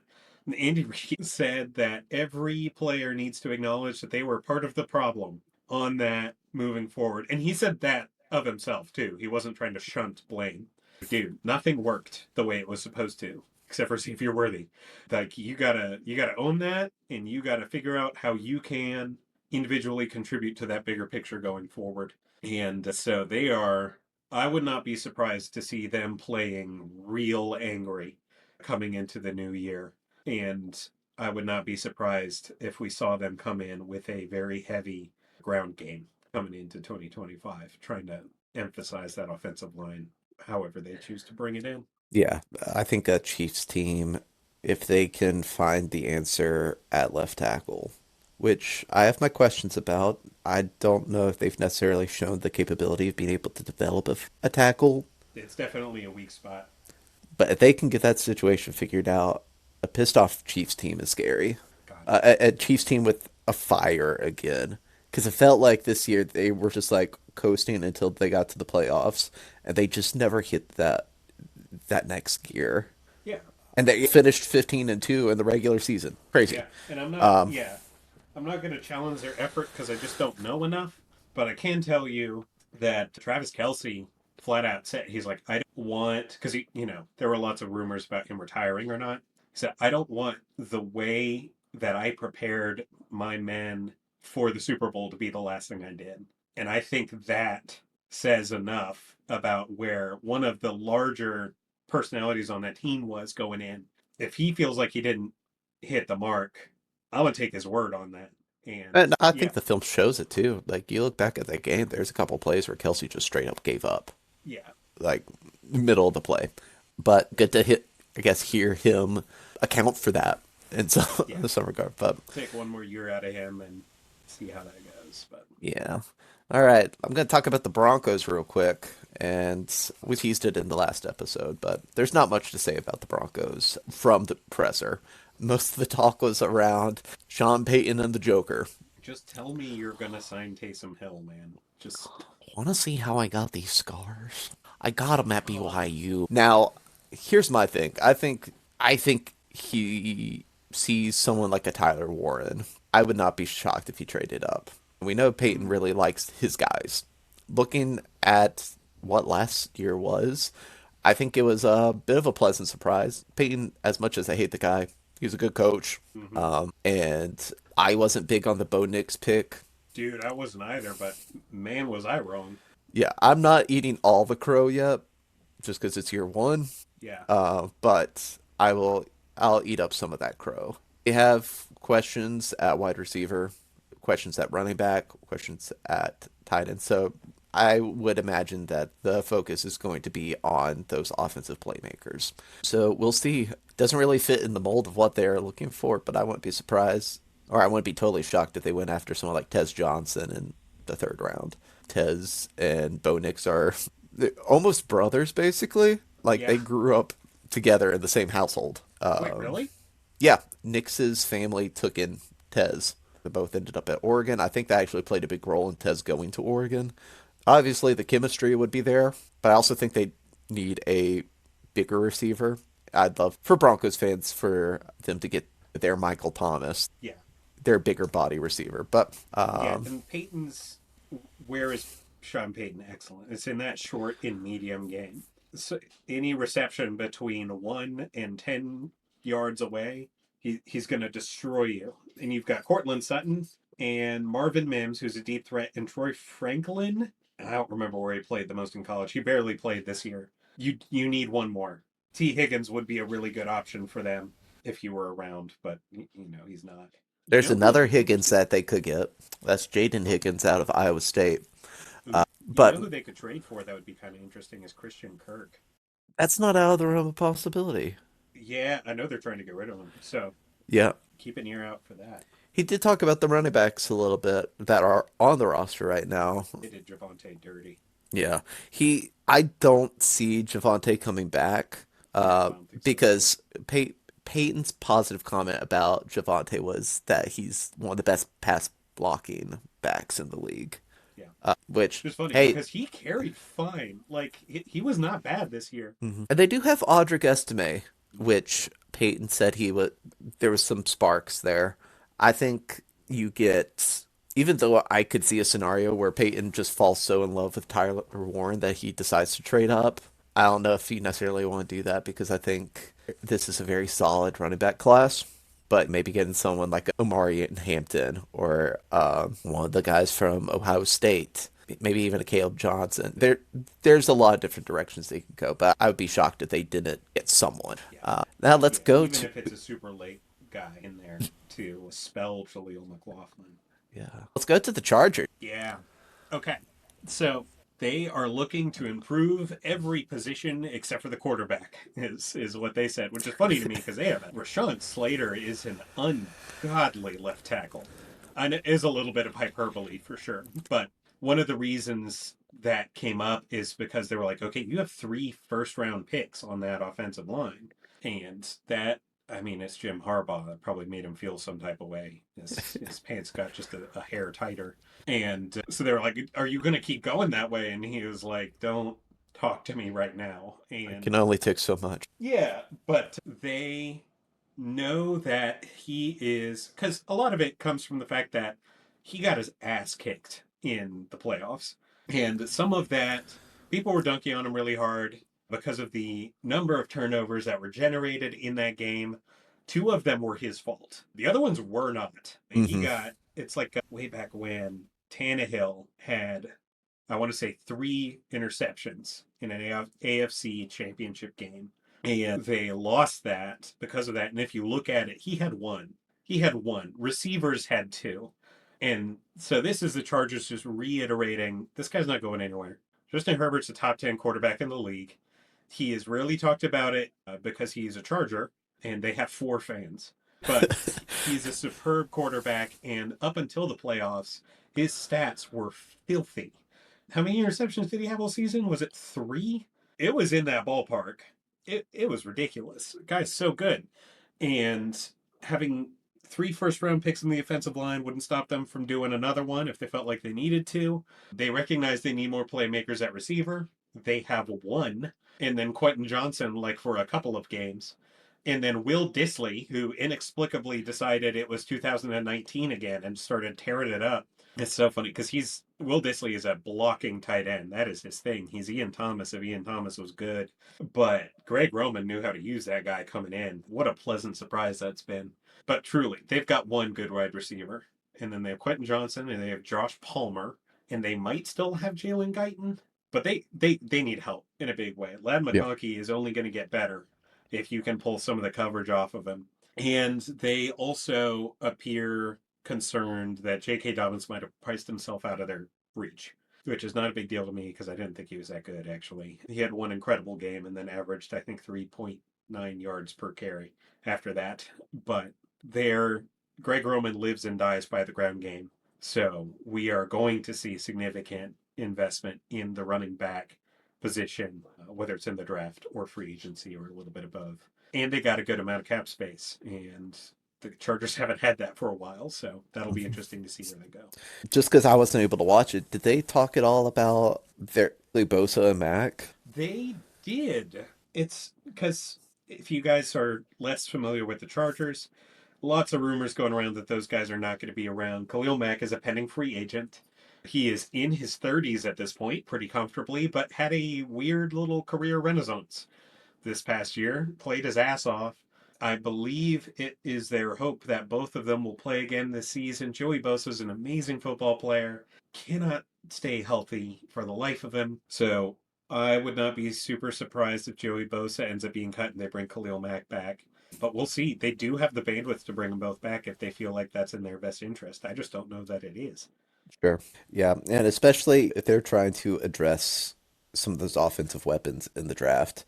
Speaker 1: Andy Reid said that every player needs to acknowledge that they were part of the problem on that moving forward. And he said that of himself, too. He wasn't trying to shunt blame. Dude, nothing worked the way it was supposed to, except for see if you're worthy. Like, you gotta own that, and you gotta figure out how you can individually contribute to that bigger picture going forward. And so they are, I would not be surprised to see them playing real angry coming into the new year. And I would not be surprised if we saw them come in with a very heavy ground game coming into 2025, trying to emphasize that offensive line however they choose to bring it in.
Speaker 2: Yeah, I think a Chiefs team, if they can find the answer at left tackle, which I have my questions about. I don't know if they've necessarily shown the capability of being able to develop a tackle,
Speaker 1: It's definitely a weak spot.
Speaker 2: but if they can get that situation figured out, a pissed off Chiefs team is scary.
Speaker 1: God.
Speaker 2: A Chiefs team with a fire again. Because it felt like this year they were just like coasting until they got to the playoffs, and they just never hit that next gear.
Speaker 1: Yeah.
Speaker 2: And they finished 15-2 in the regular season. Crazy.
Speaker 1: Yeah. And I'm not going to challenge their effort because I just don't know enough. But I can tell you that Travis Kelce flat out said, he's like, I don't want, because there were lots of rumors about him retiring or not. He said, I don't want the way that I prepared my men for the Super Bowl to be the last thing I did. And I think that says enough about where one of the larger personalities on that team was going in. If he feels like he didn't hit the mark, I'm going to take his word on that. And
Speaker 2: And I
Speaker 1: yeah,
Speaker 2: think the film shows it too. Like you look back at that game, there's a couple plays where Kelsey just straight up gave up,
Speaker 1: yeah,
Speaker 2: like middle of the play. But good to hear him account for that in some
Speaker 1: yeah.
Speaker 2: in some regard. But
Speaker 1: Take one more year out of him and see how that goes. But
Speaker 2: yeah. All right. I'm going to talk about the Broncos real quick. And we teased it in the last episode, but there's not much to say about the Broncos from the presser. Most of the talk was around Sean Payton and the Joker.
Speaker 1: just tell me you're going to sign Taysom Hill, man. Just,
Speaker 2: Want to see how I got these scars? I got them at BYU. Now, here's my thing. I think he sees someone like a Tyler Warren. I would not be shocked if he traded up. We know Peyton really likes his guys. Looking at what last year was, I think it was a bit of a pleasant surprise. Peyton, as much as I hate the guy, he's a good coach. And I wasn't big on the Bo Nix pick.
Speaker 1: dude, I wasn't either, but man, was I wrong.
Speaker 2: Yeah, I'm not eating all the crow yet, just because it's year one.
Speaker 1: Yeah.
Speaker 2: But I'll eat up some of that crow. We have questions at wide receiver, questions at running back, questions at tight end. So I would imagine that the focus is going to be on those offensive playmakers. So we'll see. Doesn't really fit in the mold of what they're looking for, but I wouldn't be surprised, or I wouldn't be totally shocked if they went after someone like Tez Johnson in the third round. Tez and Bo Nix are they're almost brothers, basically. Like they
Speaker 1: Yeah.
Speaker 2: grew up together in the same household.
Speaker 1: Wait, really?
Speaker 2: Yeah, Nix's family took in Tez. They both ended up at Oregon. I think that actually played a big role in Tez going to Oregon. Obviously, the chemistry would be there, but I also think they need a bigger receiver. I'd love for Broncos fans for them to get their Michael Thomas,
Speaker 1: Yeah.
Speaker 2: their bigger body receiver. But
Speaker 1: Yeah. And Peyton's, where is Sean Payton excellent? It's in that short and medium game. So any reception between 1 and 10 yards away, he's going to destroy you. And you've got Cortland Sutton and Marvin Mims, who's a deep threat, and Troy Franklin. I don't remember where he played the most in college. He barely played this year. You need one more. T. Higgins would be a really good option for them if he were around, but he's not.
Speaker 2: there's
Speaker 1: Who
Speaker 2: another
Speaker 1: would be
Speaker 2: Higgins
Speaker 1: interesting?
Speaker 2: that they could get. That's Jaden Higgins out of Iowa State.
Speaker 1: You
Speaker 2: But
Speaker 1: know who they could trade for that would be kind of interesting is Christian Kirk.
Speaker 2: That's not out of the realm of possibility.
Speaker 1: Yeah, I know they're trying to get rid of him, so
Speaker 2: Yeah.
Speaker 1: keep an ear out for that.
Speaker 2: He did talk about the running backs a little bit that are on the roster right now.
Speaker 1: They did Javante dirty.
Speaker 2: Yeah. I don't see Javante coming back
Speaker 1: No, I don't think so either.
Speaker 2: because Peyton's positive comment about Javante was that he's one of the best pass blocking backs in the league.
Speaker 1: Yeah.
Speaker 2: Which,
Speaker 1: It's funny
Speaker 2: hey,
Speaker 1: because he carried fine. Like he was not bad this year.
Speaker 2: mhm. And they do have Audric Estime, which Peyton said he would. There was some sparks there. I think you get, even though I could see a scenario where Peyton just falls so in love with Tyler Warren that he decides to trade up. I don't know if you necessarily want to do that because I think this is a very solid running back class. But maybe getting someone like Omari in Hampton or one of the guys from Ohio State, maybe even a Caleb Johnson. There's a lot of different directions they can go, but I would be shocked if they didn't get someone.
Speaker 1: Yeah.
Speaker 2: Now let's
Speaker 1: Yeah.
Speaker 2: go
Speaker 1: Even
Speaker 2: to
Speaker 1: if it's a super late guy in there to spell Jaleel McLaughlin.
Speaker 2: yeah, let's go to the Chargers.
Speaker 1: Yeah. Okay. So they are looking to improve every position except for the quarterback, is what they said, which is funny to me because they have Rashawn Slater is an ungodly left tackle. And it is a little bit of hyperbole for sure. But one of the reasons that came up is because they were like, okay, you have 3 first round picks on that offensive line. And that I mean, it's Jim Harbaugh. That probably made him feel some type of way. His pants got just a hair tighter. And so they were like, are you going to keep going that way? And he was like, don't talk to me right now.
Speaker 2: I
Speaker 1: And
Speaker 2: can only take so much.
Speaker 1: yeah, but they know that he is, because a lot of it comes from the fact that he got his ass kicked in the playoffs. And some of that, people were dunking on him really hard because of the number of turnovers that were generated in that game. 2 of them were his fault. The other ones were not. He
Speaker 2: Hmm.
Speaker 1: got, it's like way back when Tannehill had, I want to say, 3 interceptions in an AFC championship game. And they lost that because of that. And if you look at it, he had one. He had one. Receivers had 2. And so this is the Chargers just reiterating this guy's not going anywhere. Justin Herbert's a top 10 quarterback in the league. He has rarely talked about it because he's a Charger and they have 4 fans. But he's a superb quarterback. And up until the playoffs, his stats were filthy. How many interceptions did he have all season? Was it 3? It was in that ballpark. It was ridiculous. The guy's so good. And having 3 first round picks in the offensive line wouldn't stop them from doing another one if they felt like they needed to. They recognize they need more playmakers at receiver. They have one. And then Quentin Johnson, like for a couple of games. And then Will Disley, who inexplicably decided it was 2019 again and started tearing it up. It's so funny because he's Will Disley is a blocking tight end. That is his thing. He's Ian Thomas if Ian Thomas was good. But Greg Roman knew how to use that guy coming in. What a pleasant surprise that's been. But truly, they've got one good wide receiver. And then they have Quentin Johnson and they have Josh Palmer. And they might still have Jalen Guyton. But they need help in a big way. Lad
Speaker 2: Yeah.
Speaker 1: McConkey is only going to get better if you can pull some of the coverage off of him. And they also appear concerned that J.K. Dobbins might have priced himself out of their reach, which is not a big deal to me because I didn't think he was that good, actually. He had one incredible game and then averaged, I think, 3.9 yards per carry after that. But their Greg Roman lives and dies by the ground game. So we are going to see significant investment in the running back position, whether it's in the draft or free agency or a little bit above. And they got a good amount of cap space. And the Chargers haven't had that for a while, so that'll be interesting to see where they go.
Speaker 2: Just because I wasn't able to watch it, did they talk at all about their Bosa and Mac?
Speaker 1: They did. It's because if you guys are less familiar with the Chargers, lots of rumors going around that those guys are not going to be around. Khalil Mack is a pending free agent. He is in his 30s at this point, pretty comfortably, but had a weird little career renaissance this past year, played his ass off. I believe it is their hope that both of them will play again this season. Joey Bosa is an amazing football player, cannot stay healthy for the life of him. So I would not be super surprised if Joey Bosa ends up being cut and they bring Khalil Mack back. But we'll see. They do have the bandwidth to bring them both back if they feel like that's in their best interest. I just don't know that it is.
Speaker 2: Sure. Yeah, and especially if they're trying to address some of those offensive weapons in the draft.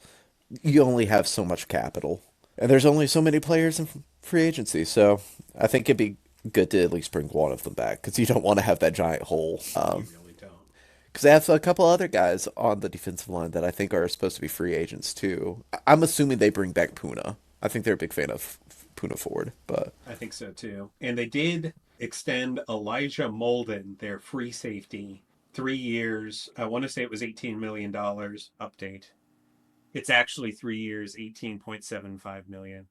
Speaker 2: you only have so much capital, and there's only so many players in free agency. So I think it'd be good to at least bring one of them back because you don't want to have that giant hole.
Speaker 1: You really don't.
Speaker 2: Because they have a couple other guys on the defensive line that I think are supposed to be free agents too. I'm assuming they bring back Puna. I think they're a big fan of Puna Ford, but
Speaker 1: I think so too. And they did extend Elijah Molden, their free safety, 3 years. I want to say it was $18 million update. It's actually 3 years, 18.75 million.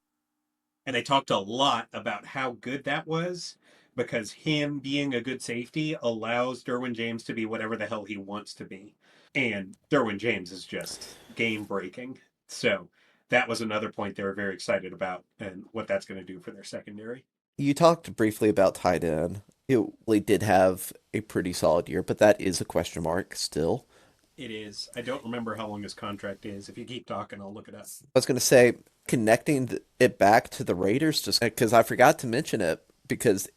Speaker 1: And they talked a lot about how good that was because him being a good safety allows Derwin James to be whatever the hell he wants to be. And Derwin James is just game breaking. So that was another point they were very excited about and what that's going to do for their secondary.
Speaker 2: you talked briefly about tight end. It really did have a pretty solid year, but that is a question mark still.
Speaker 1: It is. I don't remember how long his contract is. If you keep talking, I'll look it up.
Speaker 2: I was going to say connecting it back to the Raiders just because I forgot to mention it because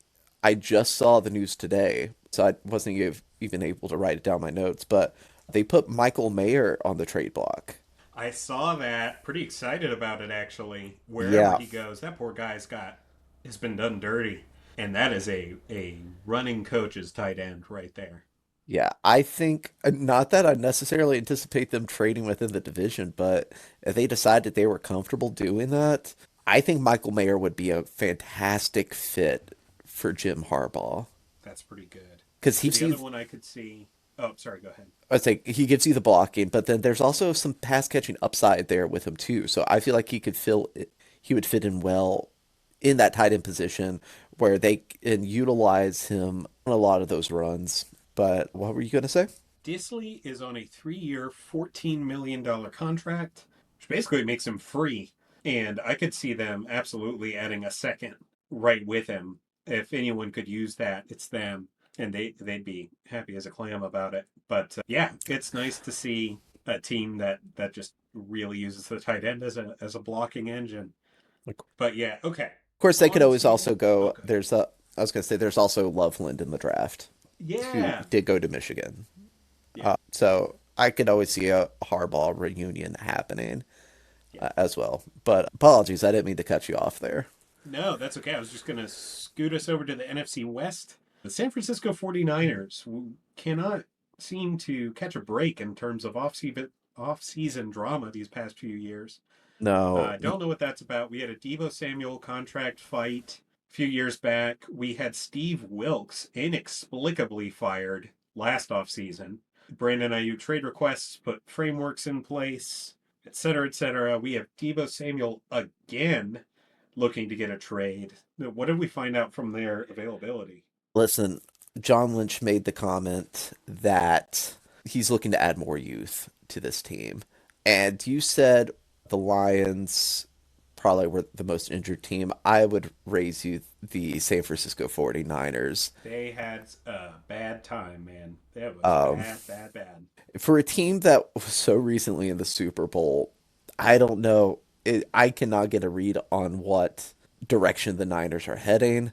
Speaker 2: I just saw the news today, so I wasn't even able to write it down in my notes, but they put Michael Mayer on the trade block.
Speaker 1: I saw that. Pretty excited about it actually. Wherever
Speaker 2: Yeah.
Speaker 1: he goes, that poor guy's has been done dirty. And that is a running coach's tight end right there.
Speaker 2: Yeah, I think not that I necessarily anticipate them trading within the division, but if they decided they were comfortable doing that, I think Michael Mayer would be a fantastic fit for Jim Harbaugh
Speaker 1: That's pretty good.
Speaker 2: because he
Speaker 1: The other
Speaker 2: sees.
Speaker 1: one I could see. Oh, sorry. Go ahead.
Speaker 2: I'd say he gives you the blocking, but then there's also some pass catching upside there with him too. So I feel like he would fit in well in that tight end position where they can utilize him on a lot of those runs. But what were you going to say?
Speaker 1: Disley is on a 3 year, $14 million contract, which basically makes him free. And I could see them absolutely adding a second right with him. If anyone could use that, it's them. And they'd be happy as a clam about it. But yeah, it's nice to see a team that just really uses the tight end as a blocking engine. But yeah, okay.
Speaker 2: Of course, they could
Speaker 1: On
Speaker 2: always
Speaker 1: to
Speaker 2: also go.
Speaker 1: okay.
Speaker 2: I was going to say, there's also Loveland in the draft, who
Speaker 1: Yeah,
Speaker 2: did go to Michigan.
Speaker 1: yeah,
Speaker 2: So I could always see a Harbaugh reunion happening
Speaker 1: yeah.
Speaker 2: as well. But apologies, I didn't mean to cut you off there.
Speaker 1: No, that's okay. I was just going to scoot us over to the NFC West. The San Francisco 49ers cannot seem to catch a break in terms of off-season drama these past few years.
Speaker 2: No,
Speaker 1: I don't know what that's about. We had a Deebo Samuel contract fight a few years back. We had Steve Wilkes inexplicably fired last offseason. Brandon Ayuk trade requests put frameworks in place, et cetera, et cetera. We have Deebo Samuel again looking to get a trade. What did we find out from their availability?
Speaker 2: listen, John Lynch made the comment that he's looking to add more youth to this team. And you said the Lions probably were the most injured team. I would raise you the San Francisco 49ers.
Speaker 1: They had a bad time, man. That was
Speaker 2: Um,
Speaker 1: bad, bad, bad.
Speaker 2: for a team that was so recently in the Super Bowl, I don't know. I cannot get a read on what direction the Niners are heading.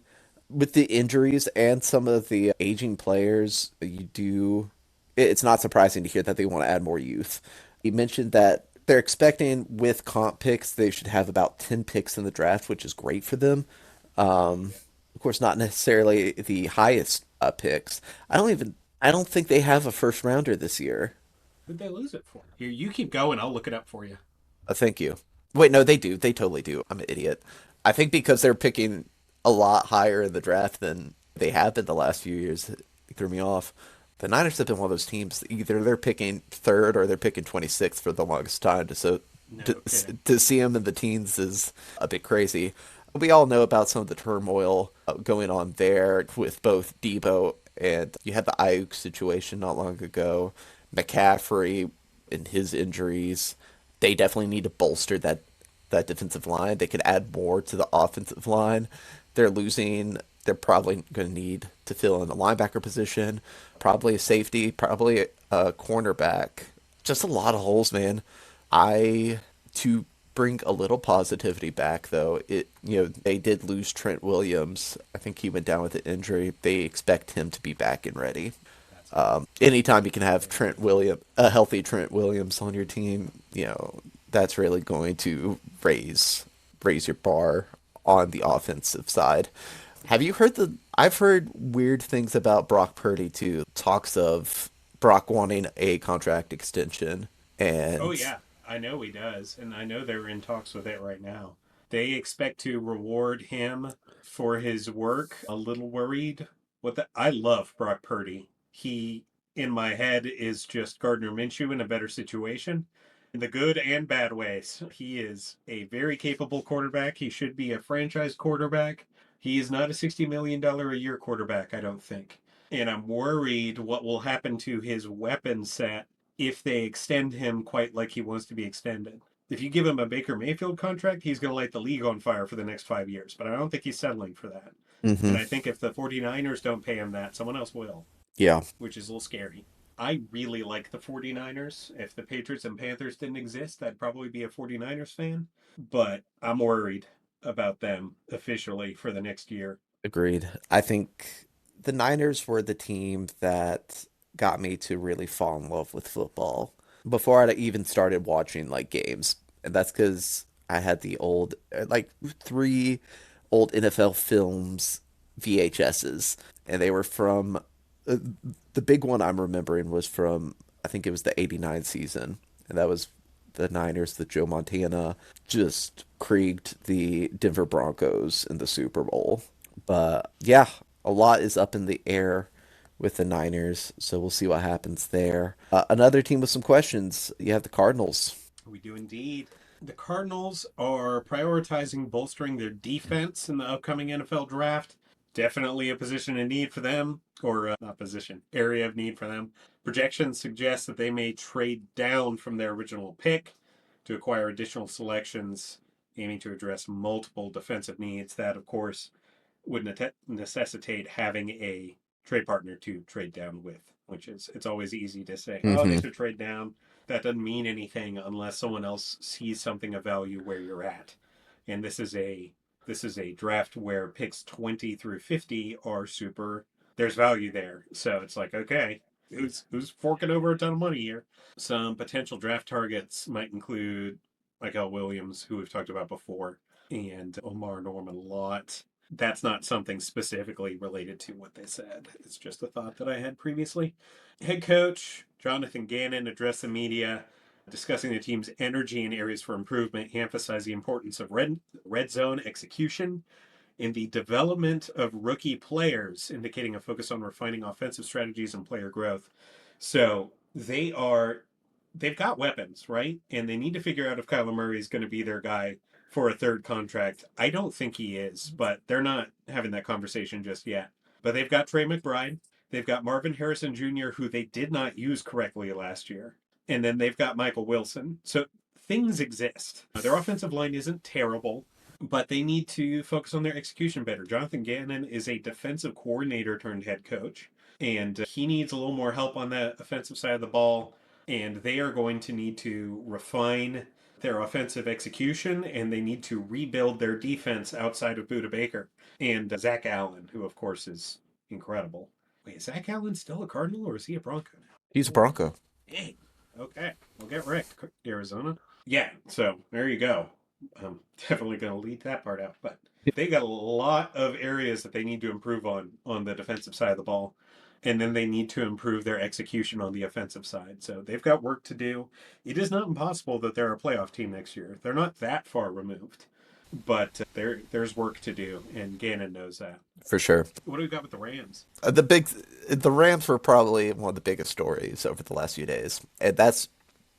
Speaker 2: With the injuries and some of the aging players, it's not surprising to hear that they want to add more youth. You mentioned that they're expecting with comp picks, they should have about 10 picks in the draft, which is great for them. Of course, not necessarily the highest picks. I don't think they have a first rounder this year.
Speaker 1: Who'd they lose it for? Here, you keep going. I'll look it up for you.
Speaker 2: Thank you. Wait, no, they do. They totally do. I'm an idiot. I think because they're picking a lot higher in the draft than they have been the last few years, it threw me off. The Niners have been one of those teams. Either they're picking third or they're picking 26th for the longest time.
Speaker 1: No
Speaker 2: To,
Speaker 1: kidding.
Speaker 2: to see them in the teens is a bit crazy. We all know about some of the turmoil going on there with both Debo and you had the Ayuk situation not long ago, McCaffrey and his injuries. They definitely need to bolster that defensive line. They could add more to the offensive line. They're losing. They're probably going to need to fill in the linebacker position, probably a safety, probably a cornerback. Just a lot of holes, man. I to bring a little positivity back though. They did lose Trent Williams. I think he went down with an injury. They expect him to be back and ready.
Speaker 1: That's good.
Speaker 2: Anytime you can have a healthy Trent Williams on your team, that's really going to raise your bar on the offensive side. Have you heard the I've heard weird things about Brock Purdy too. Talks of Brock wanting a contract extension
Speaker 1: Oh
Speaker 2: and
Speaker 1: yeah, I know he does, and I know they're in talks with it right now. They expect to reward him for his work. A little worried. I love Brock Purdy. He, in my head, is just Gardner Minshew in a better situation, in the good and bad ways. He is a very capable quarterback. He should be a franchise quarterback. He is not a $60 million a year quarterback, I don't think. And I'm worried what will happen to his weapon set if they extend him quite like he wants to be extended. If you give him a Baker Mayfield contract, he's going to light the league on fire for the next 5 years. But I don't think he's settling for that.
Speaker 2: hmm
Speaker 1: And I think if the 49ers don't pay him that, someone else will,
Speaker 2: yeah,
Speaker 1: which is a little scary. I really like the 49ers. If the Patriots and Panthers didn't exist, I'd probably be a 49ers fan. But I'm worried about them officially for the next year.
Speaker 2: agreed. I think the Niners were the team that got me to really fall in love with football before I even started watching like games. And that's because I had the old like three old NFL films VHSs, and they were from uh, the big one I'm remembering was from I think it was the '89 season, and that was the Niners, the Joe Montana just creaked the Denver Broncos in the Super Bowl. But yeah, a lot is up in the air with the Niners, so we'll see what happens there. Another team with some questions. You have the Cardinals.
Speaker 1: We do indeed. The Cardinals are prioritizing bolstering their defense in the upcoming NFL draft. Definitely a position in need for them, or not position, area of need for them. Projections suggest that they may trade down from their original pick to acquire additional selections, aiming to address multiple defensive needs. That, of course, would necessitate having a trade partner to trade down with, which is, it's always easy to say, oh, they
Speaker 2: hmm
Speaker 1: should trade down. That doesn't mean anything unless someone else sees something of value where you're at. And this is a draft where picks 20 through 50 are super, there's value there. So it's like, okay, who's forking over a ton of money here? Some potential draft targets might include Michael Williams, who we've talked about before, and Omar Norman Lott. That's not something specifically related to what they said. It's just a thought that I had previously. Head coach Jonathan Gannon addressed the media discussing the team's energy and areas for improvement. He emphasized the importance of red zone execution in the development of rookie players, indicating a focus on refining offensive strategies and player growth. So they've got weapons, right? And they need to figure out if Kyler Murray is going to be their guy for a third contract. I don't think he is, but they're not having that conversation just yet. But they've got Trey McBride. They've got Marvin Harrison Jr., who they did not use correctly last year. And then they've got Michael Wilson. So things exist. Their offensive line isn't terrible, but they need to focus on their execution better. Jonathan Gannon is a defensive coordinator turned head coach, and he needs a little more help on the offensive side of the ball. And they are going to need to refine their offensive execution, and they need to rebuild their defense outside of Buda Baker and Zach Allen, who, of course, is incredible. Wait, is Zach Allen still a Cardinal, or is he a Bronco
Speaker 2: He's a
Speaker 1: now?
Speaker 2: Bronco.
Speaker 1: Dang. Okay. Well, get wrecked, Arizona. Yeah, so there you go. I'm definitely going to leave that part out. But they got a lot of areas that they need to improve on the defensive side of the ball. And then they need to improve their execution on the offensive side. So they've got work to do. It is not impossible that they're a playoff team next year. They're not that far removed. But there's work to do, and Gannon knows that.
Speaker 2: For sure.
Speaker 1: What do we got with the Rams?
Speaker 2: The Rams were probably one of the biggest stories over the last few days, and that's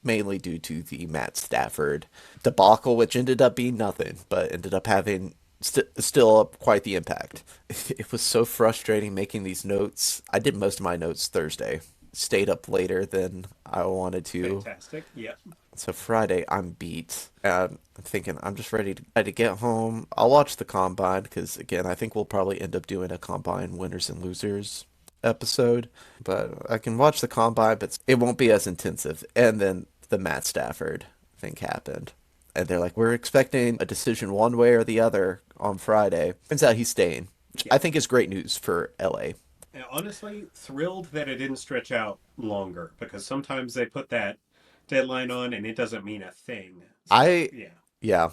Speaker 2: mainly due to the Matt Stafford debacle, which ended up being nothing, but ended up having still quite the impact. It was so frustrating making these notes. I did most of my notes Thursday, stayed up later than I wanted to.
Speaker 1: Fantastic. Yeah.
Speaker 2: So Friday, I'm beat. I'm thinking I'm just ready to get home. I'll watch the combine because again, I think we'll probably end up doing a combine winners and losers episode. But I can watch the combine, but it won't be as intensive. And then the Matt Stafford thing happened, and they're like, "We're expecting a decision one way or the other on Friday." Turns out he's staying, which
Speaker 1: Yeah.
Speaker 2: I think is great news for LA.
Speaker 1: And honestly, thrilled that it didn't stretch out longer because sometimes they put deadline on, and it doesn't mean a thing. So,
Speaker 2: I
Speaker 1: yeah.
Speaker 2: Yeah.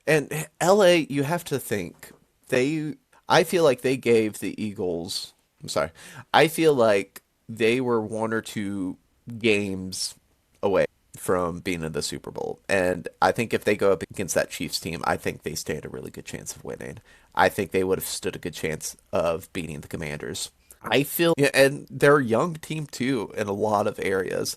Speaker 2: And LA, you have to think they I feel like they gave the Eagles, I'm sorry. I feel like they were one or two games away from being in the Super Bowl. And I think if they go up against that Chiefs team, I think they stand a really good chance of winning. I think they would have stood a good chance of beating the Commanders. I feel, yeah, and they're a young team too in a lot of areas.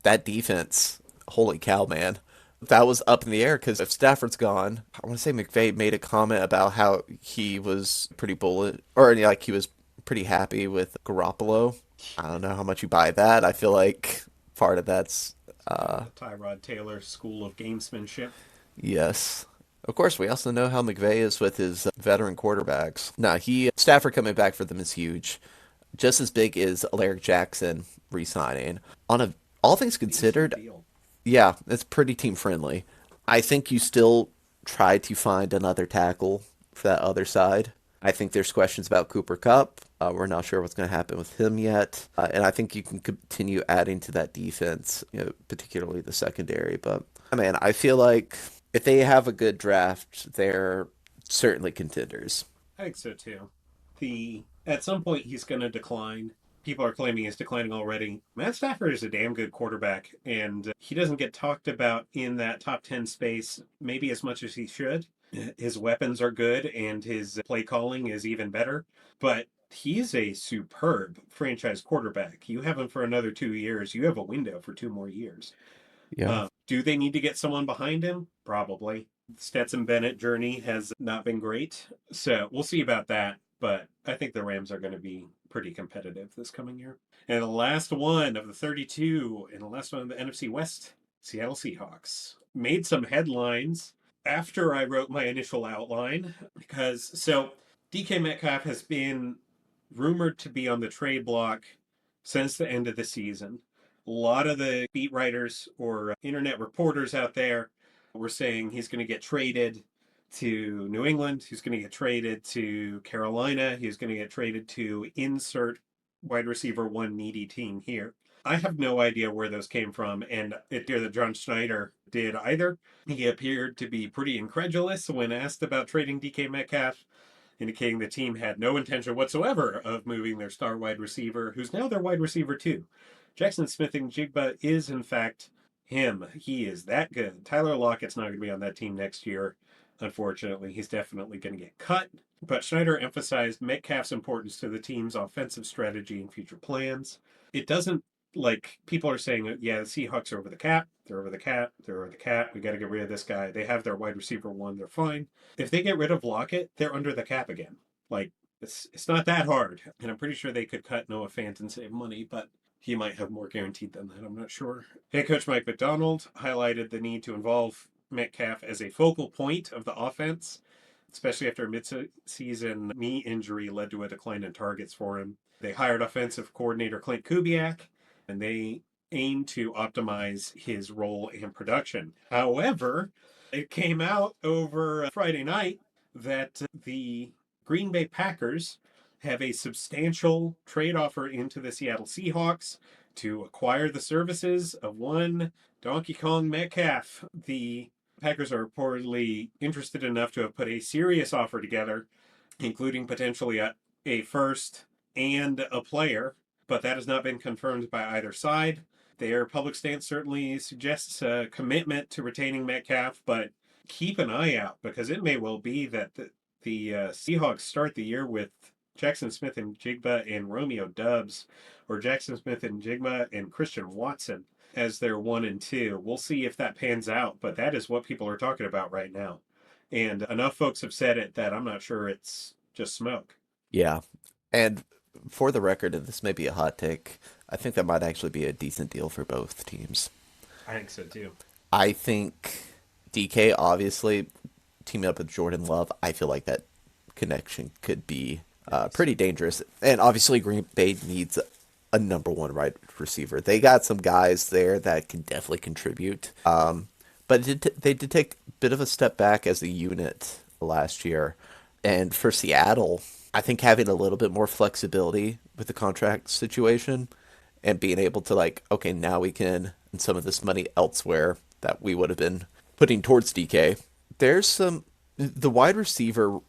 Speaker 2: That defense, holy cow, man. That was up in the air because if Stafford's gone, I want to say McVay made a comment about how he was pretty bullet, or like he was pretty happy with Garoppolo. I don't know how much you buy that. I feel like part of that's
Speaker 1: The Tyrod Taylor School of Gamesmanship.
Speaker 2: yes. Of course, we also know how McVay is with his veteran quarterbacks. No, Stafford coming back for them is huge. Just as big as Alaric Jackson re-signing. On a all things
Speaker 1: Decent
Speaker 2: considered,
Speaker 1: deal.
Speaker 2: yeah, it's pretty team friendly. I think you still try to find another tackle for that other side. I think there's questions about Cooper Cup. We're not sure what's going to happen with him yet, and I think you can continue adding to that defense, particularly the secondary. But man, I feel like if they have a good draft, they're certainly contenders.
Speaker 1: I think so too. At some point he's going to decline. People are claiming he's declining already. Matt Stafford is a damn good quarterback, and he doesn't get talked about in that top 10 space maybe as much as he should. His weapons are good, and his play calling is even better. But he's a superb franchise quarterback. You have him for another 2 years. You have a window for 2 more years.
Speaker 2: Yeah.
Speaker 1: Do they need to get someone behind him? Probably. Stetson Bennett journey has not been great. So we'll see about that. But I think the Rams are going to be pretty competitive this coming year. And the last one of the 32, and the last one of the NFC West, Seattle Seahawks. Made some headlines after I wrote my initial outline because DK Metcalf has been rumored to be on the trade block since the end of the season. A lot of the beat writers or internet reporters out there were saying he's going to get traded to New England, he's going to get traded to Carolina, he's going to get traded to insert wide receiver one needy team here. I have no idea where those came from, and it appeared that John Schneider did either. He appeared to be pretty incredulous when asked about trading DK Metcalf, indicating the team had no intention whatsoever of moving their star wide receiver, who's now their wide receiver too. Jackson Smith-Njigba is, in fact, him. He is that good. Tyler Lockett's not going to be on that team next year. Unfortunately, he's definitely going to get cut. But Schneider emphasized Metcalf's importance to the team's offensive strategy and future plans. It doesn't, like, people are saying, yeah, the Seahawks are over the cap. They're over the cap. They're over the cap. We got to get rid of this guy. They have their wide receiver one. They're fine. If they get rid of Lockett, they're under the cap again. Like, it's not that hard. And I'm pretty sure they could cut Noah Fant and save money, but he might have more guaranteed than that. I'm not sure. Head coach Mike McDonald highlighted the need to involve Metcalf as a focal point of the offense, especially after a mid-season knee injury led to a decline in targets for him. They hired offensive coordinator Clint Kubiak, and they aim to optimize his role and production. However, it came out over Friday night that the Green Bay Packers have a substantial trade offer into the Seattle Seahawks to acquire the services of one Donkey Kong Metcalf. The Packers are reportedly interested enough to have put a serious offer together, including potentially a first and a player, but that has not been confirmed by either side. Their public stance certainly suggests a commitment to retaining Metcalf, but keep an eye out because it may well be that the Seahawks start the year with Jackson Smith-Njigba and Romeo Doubs, or Jackson Smith-Njigba and Christian Watson as their 1 and 2. We'll see if that pans out, but that is what people are talking about right now. And enough folks have said it that I'm not sure it's just smoke.
Speaker 2: Yeah. And for the record, and this may be a hot take, I think that might actually be a decent deal for both teams.
Speaker 1: I think so too.
Speaker 2: I think DK, obviously, teaming up with Jordan Love, I feel like that connection could be pretty dangerous. And obviously, Green Bay needs a number one wide receiver. They got some guys there that can definitely contribute. But they did take a bit of a step back as a unit last year. And for Seattle, I think having a little bit more flexibility with the contract situation and being able to, like, okay, now we can some of this money elsewhere that we would have been putting towards DK. The wide receiver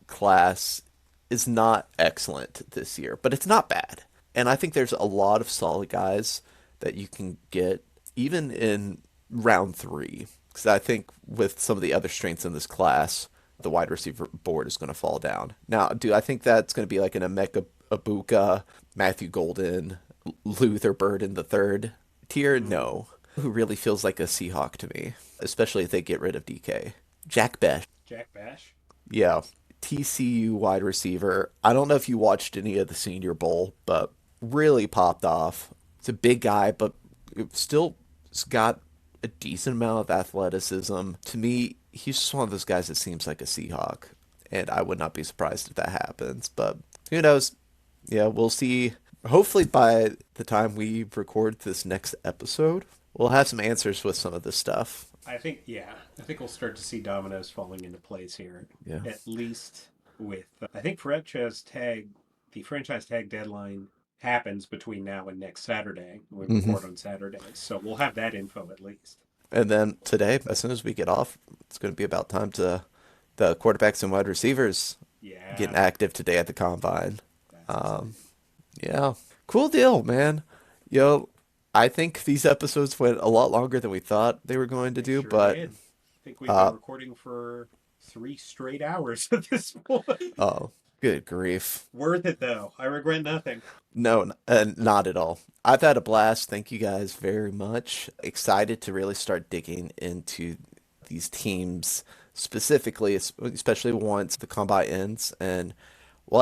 Speaker 2: class is not excellent this year, but it's not bad. And I think there's a lot of solid guys that you can get even in round 3. Because I think with some of the other strengths in this class, the wide receiver board is going to fall down. Now, do I think that's going to be like an Emeka Ibuka, Matthew Golden, Luther Bird in the third tier? No. Who really feels like a Seahawk to me, especially if they get rid of DK. Jack Bech.
Speaker 1: Jack Bash.
Speaker 2: Yeah. TCU wide receiver. I don't know if you watched any of the Senior Bowl, but really popped off. It's a big guy, but still got a decent amount of athleticism. To me, he's just one of those guys that seems like a Seahawk, and I would not be surprised if that happens. But who knows? Yeah, we'll see. Hopefully, by the time we record this next episode, we'll have some answers with some of this stuff.
Speaker 1: I think we'll start to see dominoes falling into place here.
Speaker 2: Yeah.
Speaker 1: At least with, I think the franchise tag deadline happens between now and next Saturday. We record on Saturdays, so we'll have that info at least.
Speaker 2: And then today, as soon as we get off, it's going to be about time to the quarterbacks and wide receivers getting active today at the combine. Yeah, cool deal, man. I think these episodes went a lot longer than we thought they were going to do,
Speaker 1: Sure
Speaker 2: but
Speaker 1: did. I think we've been recording for 3 straight hours at this point.
Speaker 2: oh, good grief.
Speaker 1: Worth it though. I regret nothing.
Speaker 2: No, not at all. I've had a blast. Thank you guys very much. Excited to really start digging into these teams specifically, especially once the combine ends. And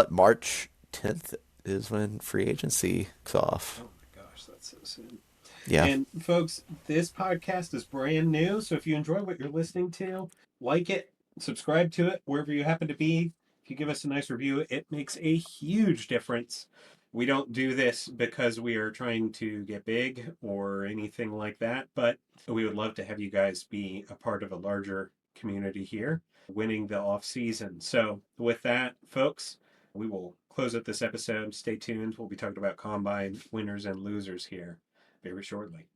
Speaker 2: March 10th is when free agency kicks off.
Speaker 1: Oh my gosh, that's so soon.
Speaker 2: Yeah.
Speaker 1: And folks, this podcast is brand new, so if you enjoy what you're listening to, like it, subscribe to it wherever you happen to be. If you give us a nice review, it makes a huge difference. We don't do this because we are trying to get big or anything like that, but we would love to have you guys be a part of a larger community here, winning the off season. So with that, folks, we will close up this episode. Stay tuned. We'll be talking about combine winners and losers here very shortly.